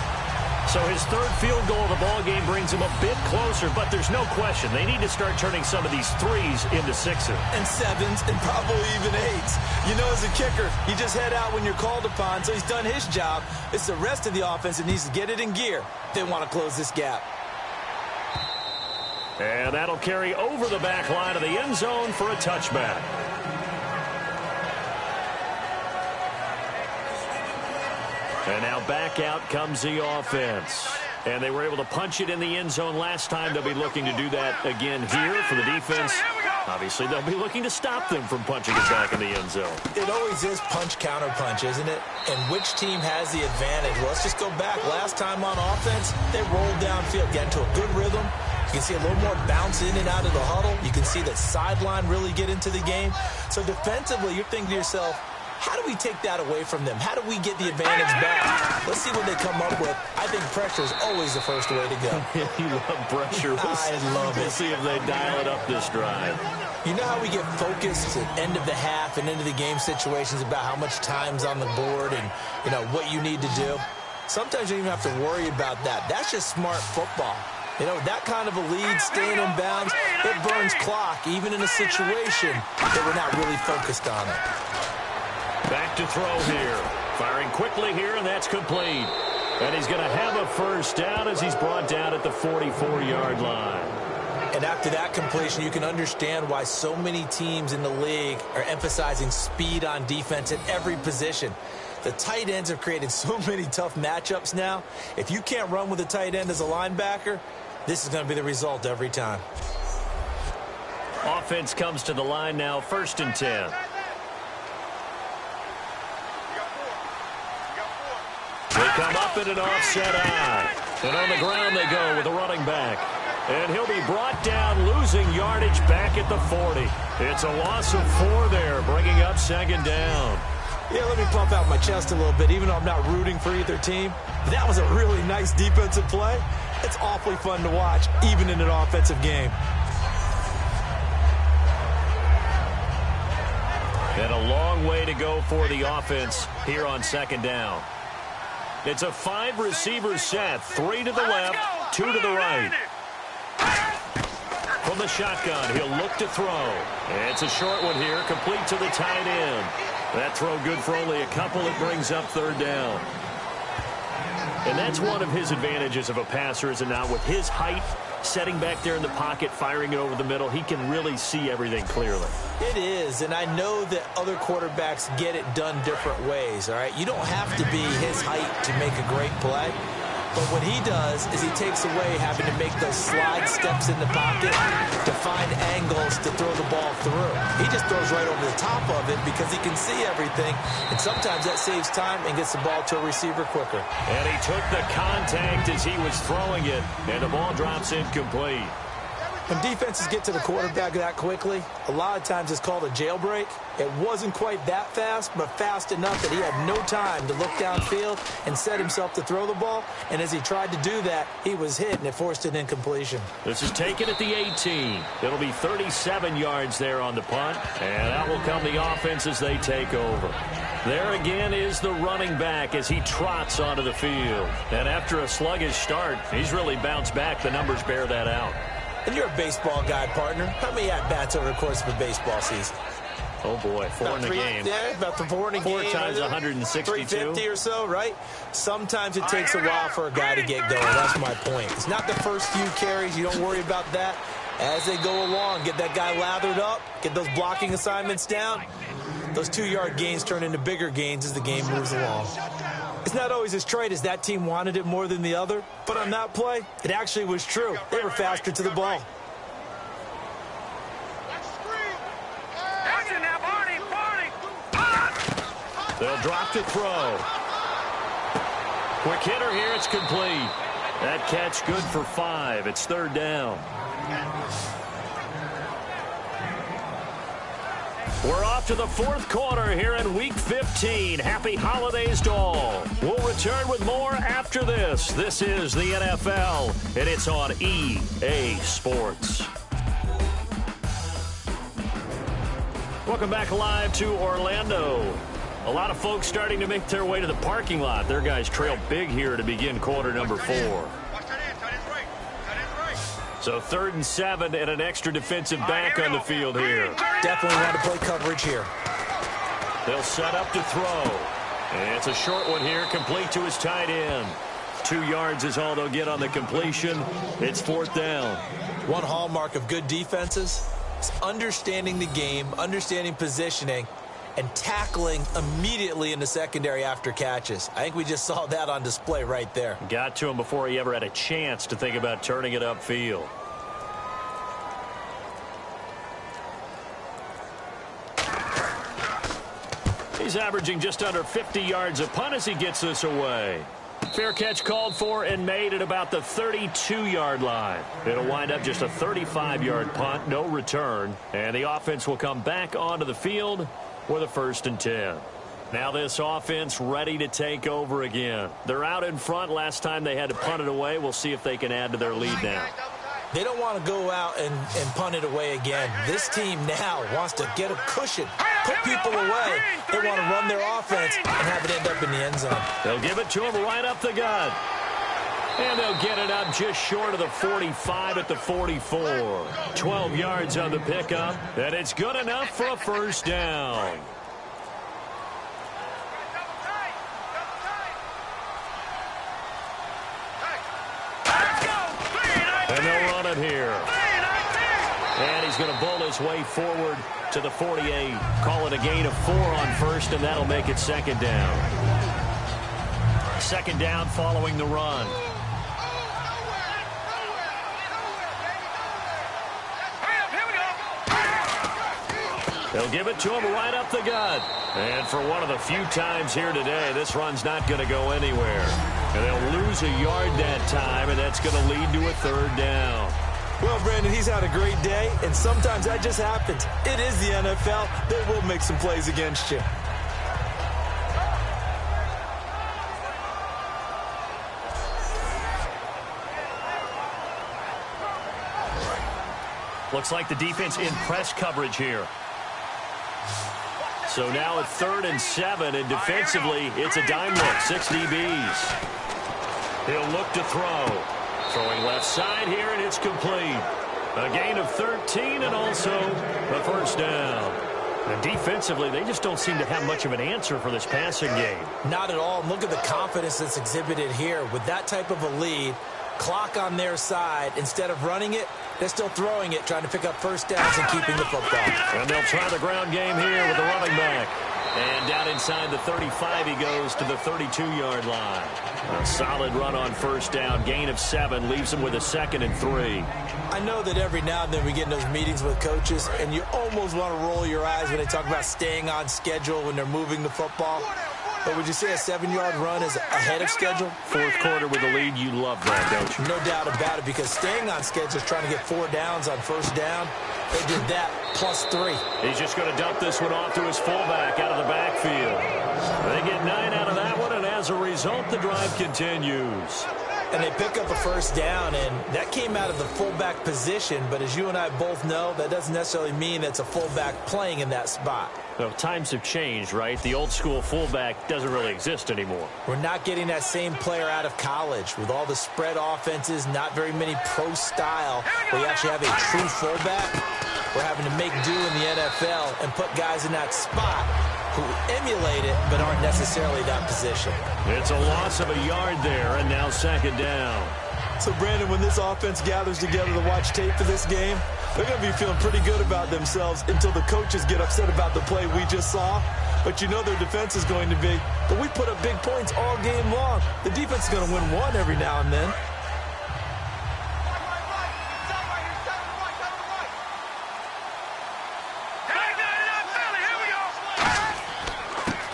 So his 3rd field goal of the ball game brings him a bit closer, but there's no question they need to start turning some of these 3s into 6s. And 7s and probably even 8s. You know, as a kicker, you just head out when you're called upon, so he's done his job. It's the rest of the offense that needs to get it in gear if they want to close this gap. And that'll carry over the back line of the end zone for a touchback. And now back out comes the offense. And they were able to punch it in the end zone last time. They'll be looking to do that again here for the defense. Obviously, they'll be looking to stop them from punching it back in the end zone. It always is punch-counter-punch, isn't it? And which team has the advantage? Well, let's just go back. Last time on offense, they rolled downfield, get into a good rhythm. You can see a little more bounce in and out of the huddle. You can see that sideline really get into the game. So defensively, you're thinking to yourself, how do we take that away from them? How do we get the advantage back? Let's see what they come up with. I think pressure is always the first way to go. You love pressure. I love it. We'll see if they dial it up this drive. You know how we get focused at end of the half and into the game situations about how much time's on the board and, you know, what you need to do? Sometimes you don't even have to worry about that. That's just smart football. You know, that kind of a lead, staying in bounds, it burns clock, even in a situation that we're not really focused on it. Back to throw here. Firing quickly here, and that's complete. And he's going to have a first down as he's brought down at the 44-yard line. And after that completion, you can understand why so many teams in the league are emphasizing speed on defense at every position. The tight ends have created so many tough matchups now. If you can't run with a tight end as a linebacker, this is going to be the result every time. Offense comes to the line now, 1st and 10. They come up in an offset eye. And on the ground they go with the running back. And he'll be brought down, losing yardage back at the 40. It's a loss of 4 there, bringing up 2nd down. Yeah, let me pump out my chest a little bit, even though I'm not rooting for either team. That was a really nice defensive play. It's awfully fun to watch, even in an offensive game. And a long way to go for the offense here on 2nd down. It's a 5-receiver set, 3 to the left, 2 to the right. From the shotgun, he'll look to throw. And it's a short one here, complete to the tight end. That throw good for only a couple. It brings up 3rd down. And that's one of his advantages of a passer, is it not? With his height, setting back there in the pocket, firing it over the middle, he can really see everything clearly. It is, and I know that other quarterbacks get it done different ways, all right? You don't have to be his height to make a great play. But what he does is he takes away having to make those slide steps in the pocket to find angles to throw the ball through. He just throws right over the top of it because he can see everything, and sometimes that saves time and gets the ball to a receiver quicker. And he took the contact as he was throwing it, and the ball drops incomplete. When defenses get to the quarterback that quickly, a lot of times it's called a jailbreak. It wasn't quite that fast, but fast enough that he had no time to look downfield and set himself to throw the ball. And as he tried to do that, he was hit, and it forced an incompletion. This is taken at the 18. It'll be 37 yards there on the punt, and out will come the offense as they take over. There again is the running back as he trots onto the field. And after a sluggish start, he's really bounced back. The numbers bear that out. And you're a baseball guy, partner. How many at-bats over the course of a baseball season? Oh, boy, 4 in a game. Yeah, about 4 in a game. 4 times 162. 350 or so, right? Sometimes it takes a while for a guy to get going. That's my point. It's not the first few carries. You don't worry about that. As they go along, get that guy lathered up, get those blocking assignments down. Those 2-yard gains turn into bigger gains as the game moves along. It's not always as straight as that team wanted it more than the other, but on that play, it actually was true. They were faster to the ball. They'll drop to throw. Quick hitter here, it's complete. That catch good for 5. It's 3rd down. We're off to the 4th quarter here in Week 15. Happy holidays to all. We'll return with more after this. This is the NFL, and it's on EA Sports. Welcome back live to Orlando. A lot of folks starting to make their way to the parking lot. Their guys trail big here to begin quarter number 4. So 3rd and 7 and an extra defensive back on the field here. Definitely want to play coverage here. They'll set up to throw. And it's a short one here, complete to his tight end. 2 yards is all they'll get on the completion. It's 4th down. One hallmark of good defenses is understanding the game, understanding positioning, and tackling immediately in the secondary after catches. I think we just saw that on display right there. Got to him before he ever had a chance to think about turning it upfield. He's averaging just under 50 yards a punt as he gets this away. Fair catch called for and made at about the 32-yard line. It'll wind up just a 35-yard punt, no return. And the offense will come back onto the field with a 1st and 10. Now this offense ready to take over again. They're out in front. Last time they had to punt it away. We'll see if they can add to their lead now. They don't want to go out and punt it away again. This team now wants to get a cushion, put people away. They want to run their offense and have it end up in the end zone. They'll give it to him right up the gut. And they'll get it up just short of the 45 at the 44. 12 yards on the pickup, and it's good enough for a 1st down. And they'll run it here. And he's going to bowl his way forward to the 48. Call it a gain of 4 on 1st, and that'll make it 2nd down. 2nd down following the run. They'll give it to him right up the gut. And for one of the few times here today, this run's not going to go anywhere. And they'll lose a yard that time, and that's going to lead to a 3rd down. Well, Brandon, he's had a great day, and sometimes that just happens. It is the NFL. They will make some plays against you. Looks like the defense in press coverage here. So now at 3rd and 7, and defensively, it's a dime look, 6 DBs. He'll look to throw. Throwing left side here, and it's complete. A gain of 13 and also a 1st down. And defensively, they just don't seem to have much of an answer for this passing game. Not at all. Look at the confidence that's exhibited here. With that type of a lead, clock on their side, instead of running it, they're still throwing it, trying to pick up 1st downs and keeping the football. And they'll try the ground game here with the running back. And down inside the 35, he goes to the 32-yard line. A solid run on 1st down. Gain of 7 leaves him with a 2nd and 3. I know that every now and then we get in those meetings with coaches, and you almost want to roll your eyes when they talk about staying on schedule when they're moving the football. But would you say a 7-yard run is ahead of schedule? 4th quarter with the lead, you love that, don't you? No doubt about it, because staying on schedule is trying to get 4 downs on 1st down. They did that plus 3. He's just going to dump this one off to his fullback out of the backfield. They get 9 out of that one, and as a result, the drive continues. And they pick up a 1st down, and that came out of the fullback position. But as you and I both know, that doesn't necessarily mean it's a fullback playing in that spot. Well, times have changed, right? The old school fullback doesn't really exist anymore. We're not getting that same player out of college with all the spread offenses, not very many pro style, where you actually have a true fullback. We're having to make do in the NFL and put guys in that spot who emulate it but aren't necessarily that position. It's a loss of a yard there, and now 2nd down. So, Brandon, when this offense gathers together to watch tape for this game, They're going to be feeling pretty good about themselves until the coaches get upset about the play we just saw. But you know their defense is going to be. But we put up big points all game long. The defense is going to win one every now and then.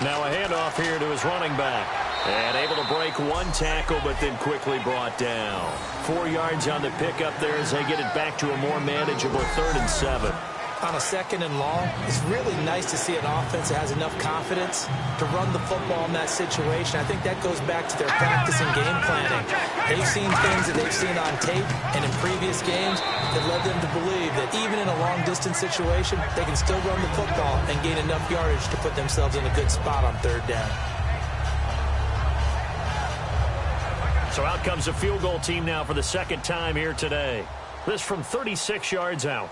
Now a handoff here to his running back. And able to break one tackle, but then quickly brought down. 4 yards on the pickup there as they get it back to a more manageable 3rd and 7. On a 2nd and long, it's really nice to see an offense that has enough confidence to run the football in that situation. I think that goes back to their practice and game planning. They've seen things that they've seen on tape and in previous games that led them to believe that even in a long-distance situation, they can still run the football and gain enough yardage to put themselves in a good spot on 3rd down. So out comes a field goal team now for the 2nd time here today. This from 36 yards out.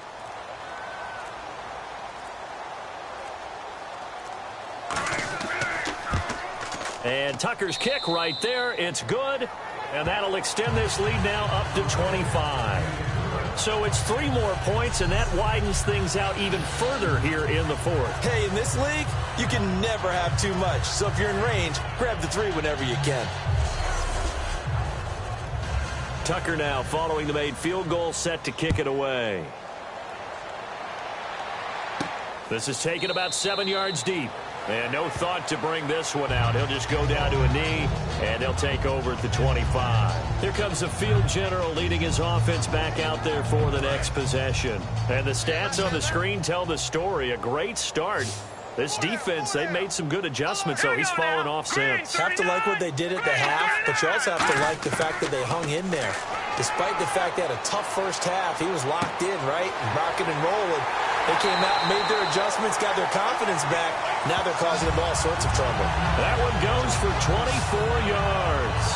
And Tucker's kick right there. It's good. And that'll extend this lead now up to 25. So it's 3 more points, and that widens things out even further here in the 4th. Hey, in this league, you can never have too much. So if you're in range, grab the 3 whenever you can. Tucker now following the made field goal, set to kick it away. This is taken about 7 yards deep. And no thought to bring this one out. He'll just go down to a knee, and they'll take over at the 25. Here comes the field general leading his offense back out there for the next possession. And the stats on the screen tell the story. A great start. This defense, they've made some good adjustments, so he's fallen off since. Have to like what they did at the half, but you also have to like the fact that they hung in there. Despite the fact they had a tough first half, he was locked in, right? Rocking and rolling. They came out, made their adjustments, got their confidence back. Now they're causing them all sorts of trouble. That one goes for 24 yards.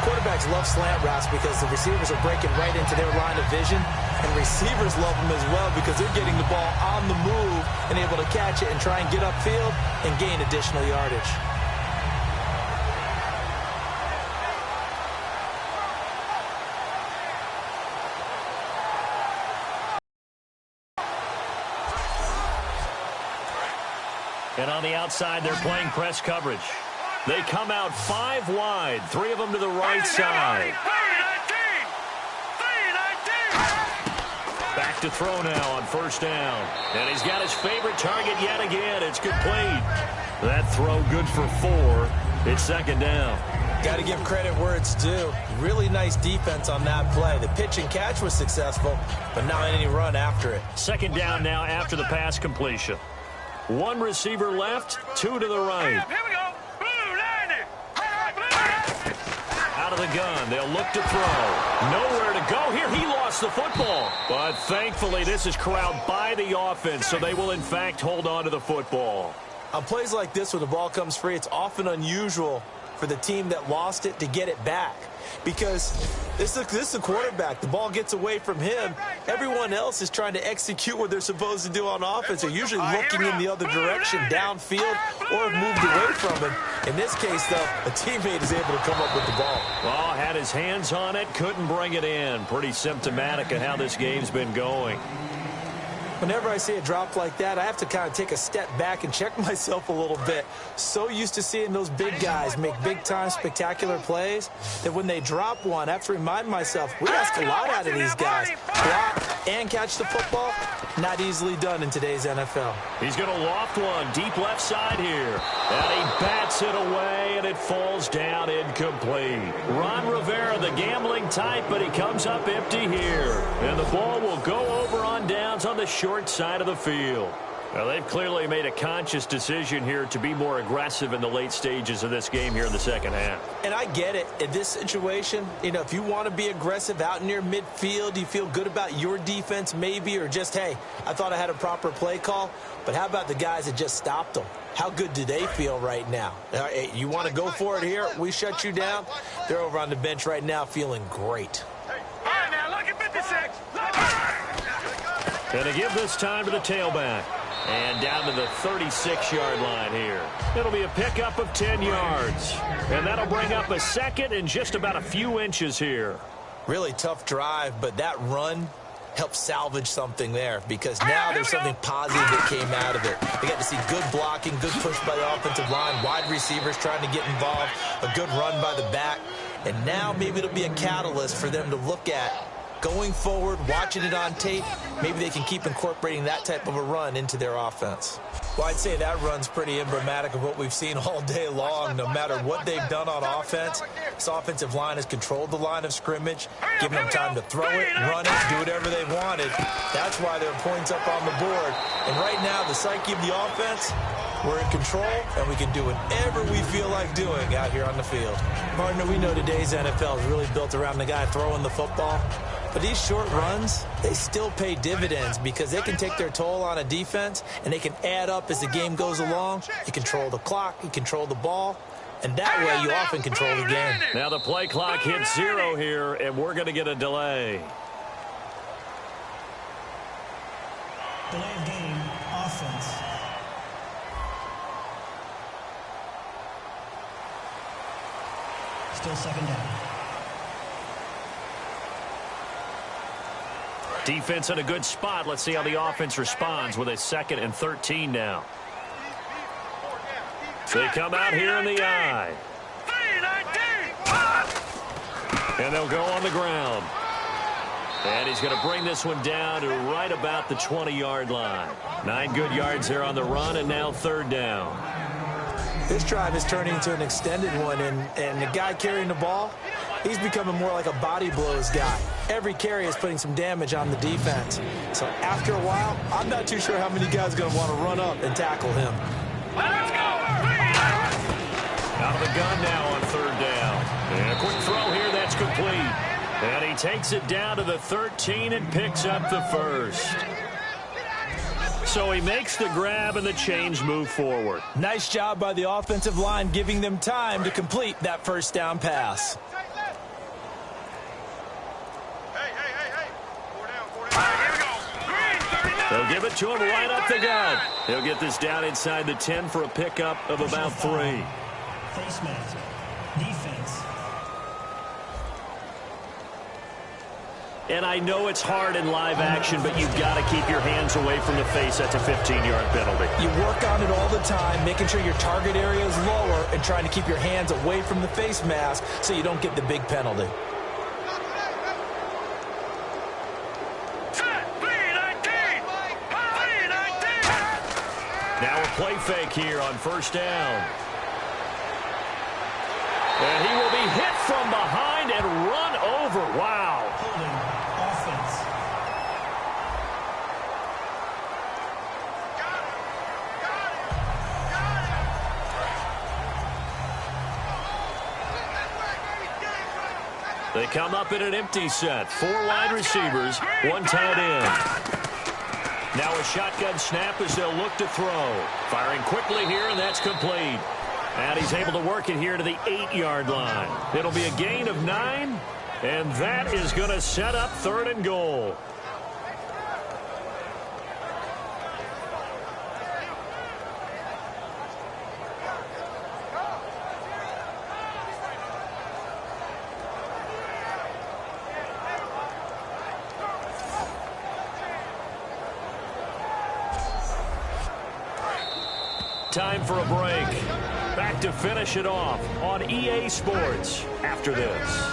Quarterbacks love slant routes because the receivers are breaking right into their line of vision, and receivers love them as well because they're getting the ball on the move and able to catch it and try and get upfield and gain additional yardage. And on the outside, they're playing press coverage. They come out 5 wide, 3 of them to the right side. Back to throw now on 1st down. And he's got his favorite target yet again. It's complete. That throw good for 4. It's 2nd down. Got to give credit where it's due. Really nice defense on that play. The pitch and catch was successful, but not any run after it. 2nd down now after the pass completion. 1 receiver left, 2 to the right. Here we go. Blue 90. Out of the gun, they'll look to throw. Nowhere to go here. He lost the football. But thankfully, this is corralled by the offense, so they will, in fact, hold on to the football. On plays like this, when the ball comes free, it's often unusual for the team that lost it to get it back. Because this is the quarterback. The ball gets away from him. Everyone else is trying to execute what they're supposed to do on offense. They're usually looking in the other direction, downfield, or have moved away from him. In this case, though, a teammate is able to come up with the ball. Well, had his hands on it, couldn't bring it in. Pretty symptomatic of how this game's been going. Whenever I see a drop like that, I have to kind of take a step back and check myself a little bit. So used to seeing those big guys make big-time spectacular plays that when they drop one, I have to remind myself, we ask a lot out of these guys. Block and catch the football, not easily done in today's NFL. He's going to loft one deep left side here. And he bats it away, and it falls down incomplete. Ron Rivera, the gambling type, but he comes up empty here. And the ball will go over on downs on the short side of the field. Well, they've clearly made a conscious decision here to be more aggressive in the late stages of this game here in the 2nd half. And I get it. In this situation, you know, if you want to be aggressive out near midfield, you feel good about your defense maybe, or just, hey, I thought I had a proper play call. But how about the guys that just stopped them? How good do they feel right now? Hey, you want to go for it here? We shut you down. They're over on the bench right now feeling great. All right, now look at 56. And to give this time to the tailback. And down to the 36-yard line here. It'll be a pickup of 10 yards. And that'll bring up a 2nd and just about a few inches here. Really tough drive, but that run help salvage something there, because now there's something positive that came out of it. We got to see good blocking, good push by the offensive line, wide receivers trying to get involved, a good run by the back, and now maybe it'll be a catalyst for them to look at going forward, watching it on tape. Maybe they can keep incorporating that type of a run into their offense. Well, I'd say that run's pretty emblematic of what we've seen all day long. No matter what they've done on offense, this offensive line has controlled the line of scrimmage, giving them time to throw it, run it, do whatever they wanted. That's why there are points up on the board. And right now, the psyche of the offense, we're in control, and we can do whatever we feel like doing out here on the field. Partner, we know today's NFL is really built around the guy throwing the football. But these short runs, they still pay dividends because they can take their toll on a defense, and they can add up as the game goes along. You control the clock, you control the ball, and that way you often control the game. Now the play clock hits 0 here, and we're going to get a delay. Delay of game, offense. Still second down. Defense in a good spot. Let's see how the offense responds with a 2nd and 13 now. They come out here in the I. And they'll go on the ground. And he's going to bring this one down to right about the 20-yard line. 9 good yards there on the run, and now 3rd down. This drive is turning into an extended one, and the guy carrying the ball, he's becoming more like a body blows guy. Every carry is putting some damage on the defense. So after a while, I'm not too sure how many guys are going to want to run up and tackle him. Let's go! Out of the gun now on 3rd down. And a quick throw here, that's complete. And he takes it down to the 13 and picks up the 1st. So he makes the grab and the chains move forward. Nice job by the offensive line, giving them time to complete that 1st down pass. They'll give it to him right up the gut. He'll get this down inside the 10 for a pickup of about 3. Face mask. Defense. And I know it's hard in live action, but you've got to keep your hands away from the face. That's a 15-yard penalty. You work on it all the time, making sure your target area is lower and trying to keep your hands away from the face mask so you don't get the big penalty. Now a play fake here on 1st down. And he will be hit from behind and run over. Wow. Holding. Offense. They come up in an empty set. 4 wide receivers, 1 tight end. Now a shotgun snap as they'll look to throw. Firing quickly here, and that's complete. And he's able to work it here to the 8-yard line. It'll be a gain of 9, and that is going to set up 3rd and goal. Time for a break. Back to finish it off on EA Sports after this.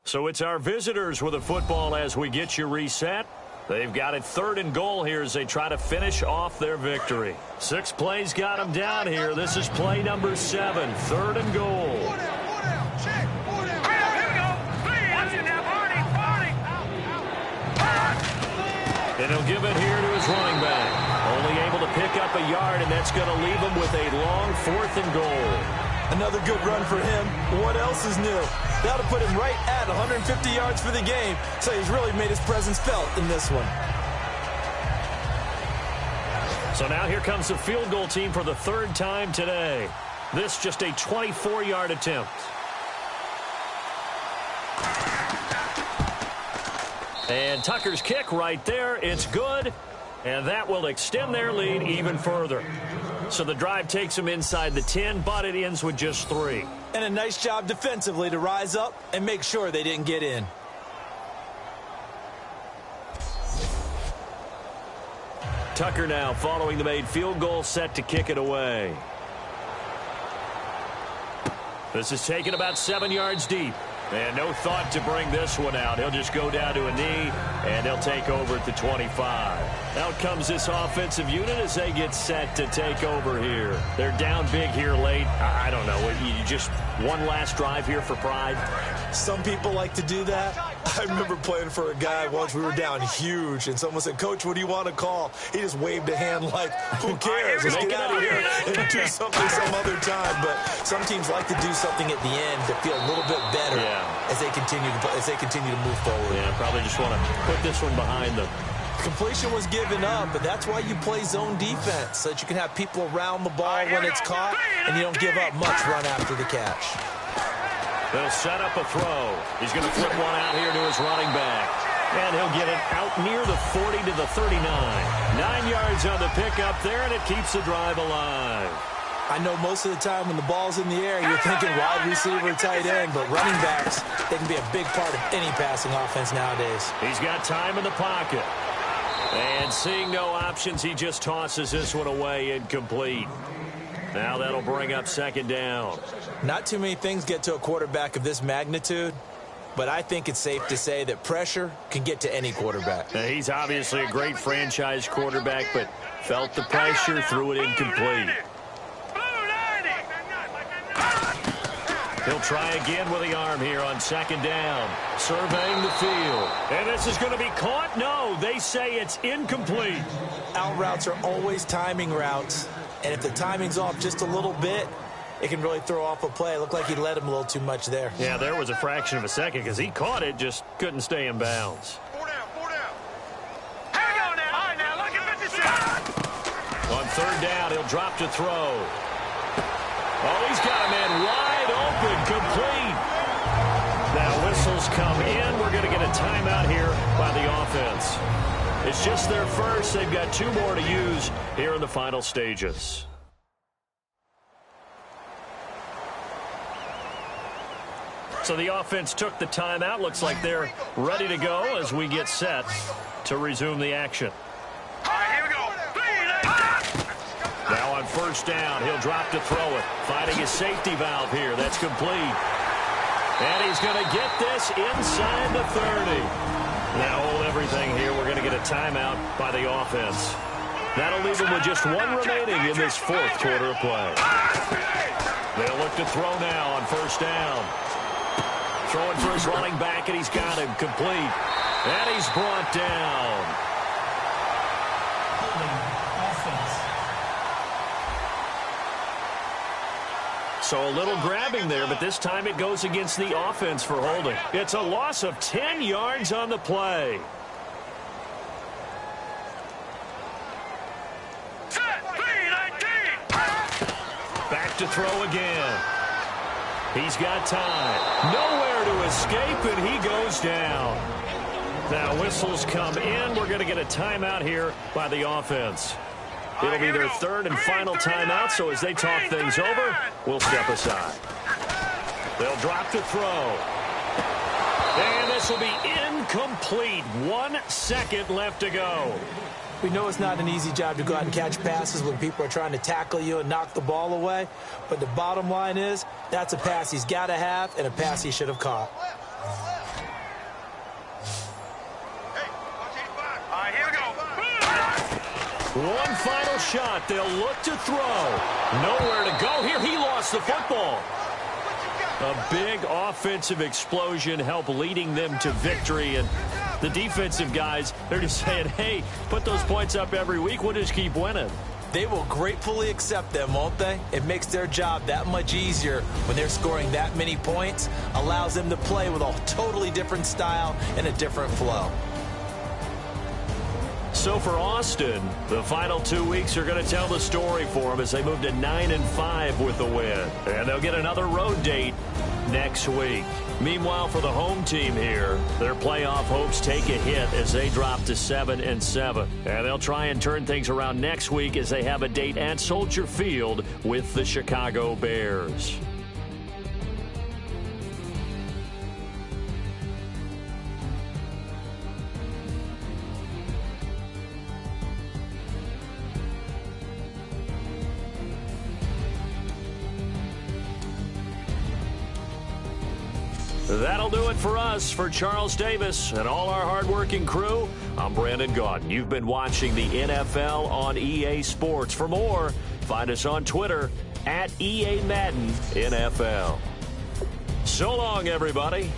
So it's our visitors with the football as we get you reset. They've got it 3rd and goal here as they try to finish off their victory. 6 plays got them down here. This is play number 7, 3rd and goal. And he'll give it here to his running back. Only able to pick up a yard, and that's going to leave him with a long 4th and goal. Another good run for him. What else is new? That'll put him right at 150 yards for the game, so he's really made his presence felt in this one. So now here comes the field goal team for the 3rd time today. This just a 24-yard attempt. And Tucker's kick right there. It's good. And that will extend their lead even further. So the drive takes them inside the 10, but it ends with just 3. And a nice job defensively to rise up and make sure they didn't get in. Tucker now following the made field goal, set to kick it away. This is taken about 7 yards deep. And no thought to bring this one out. He'll just go down to a knee, and they'll take over at the 25. Out comes this offensive unit as they get set to take over here. They're down big here late. I don't know. You just one last drive here for pride? Some people like to do that. I remember playing for a guy once. We were down huge, and someone said, "Coach, what do you want to call?" He just waved a hand like, "Who cares? Let's get out of here and do something some other time." But some teams like to do something at the end to feel a little bit better as they continue to move forward. Yeah, probably just want to put this one behind them. Completion was given up, but that's why you play zone defense, so that you can have people around the ball when it's caught, and you don't give up much run after the catch. They'll set up a throw. He's going to flip one out here to his running back. And he'll get it out near the 40 to the 39. 9 yards on the pickup there, and it keeps the drive alive. I know most of the time when the ball's in the air, you're thinking wide receiver, tight end, but running backs, they can be a big part of any passing offense nowadays. He's got time in the pocket. And seeing no options, he just tosses this one away incomplete. Now that'll bring up second down. Not too many things get to a quarterback of this magnitude, but I think it's safe to say that pressure can get to any quarterback. Now, he's obviously a great franchise quarterback, but felt the pressure, threw it incomplete. He'll try again with the arm here on second down. Surveying the field. And this is going to be caught? No, they say it's incomplete. Out routes are always timing routes, and if the timing's off just a little bit, it can really throw off a play. It looked like he led him a little too much there. Yeah, there was a fraction of a second because he caught it, just couldn't stay in bounds. 4 down, 4 down. Hang on now. All right, now, look at 56. On third down, he'll drop to throw. Oh, he's got a man wide open, complete. Now whistles come in. We're going to get a timeout here by the offense. It's just their first. They've got 2 more to use here in the final stages. So the offense took the timeout. Looks like they're ready to go as we get set to resume the action. All right, here we go. Now on first down, he'll drop to throw it. Finding his safety valve here. That's complete. And he's going to get this inside the 30. Now hold everything here. We're going to get a timeout by the offense. That'll leave him with just 1 remaining in this 4th quarter of play. They'll look to throw now on first down. Throwing for his running back, and he's got him complete. And he's brought down. So a little grabbing there, but this time it goes against the offense for holding. It's a loss of 10 yards on the play. Back to throw again. He's got time. Nowhere to escape, and he goes down. Now whistles come in. We're going to get a timeout here by the offense. It'll be their 3rd and final timeout, so as they talk things over, we'll step aside. They'll drop to throw. And this will be incomplete. 1 second left to go. We know it's not an easy job to go out and catch passes when people are trying to tackle you and knock the ball away. But the bottom line is, that's a pass he's got to have and a pass he should have caught. One final shot. They'll look to throw. Nowhere to go here. He lost the football. A big offensive explosion helped leading them to victory. And the defensive guys, they're just saying, hey, put those points up every week. We'll just keep winning. They will gratefully accept them, won't they? It makes their job that much easier when they're scoring that many points. Allows them to play with a totally different style and a different flow. So for Austin, the final 2 weeks are going to tell the story for them as they move to 9-5 with the win. And they'll get another road date next week. Meanwhile, for the home team here, their playoff hopes take a hit as they drop to 7-7. And they'll try and turn things around next week as they have a date at Soldier Field with the Chicago Bears. That'll do it for us. For Charles Davis and all our hardworking crew, I'm Brandon Gaudin. You've been watching the NFL on EA Sports. For more, find us on Twitter at EA Madden NFL. So long, everybody.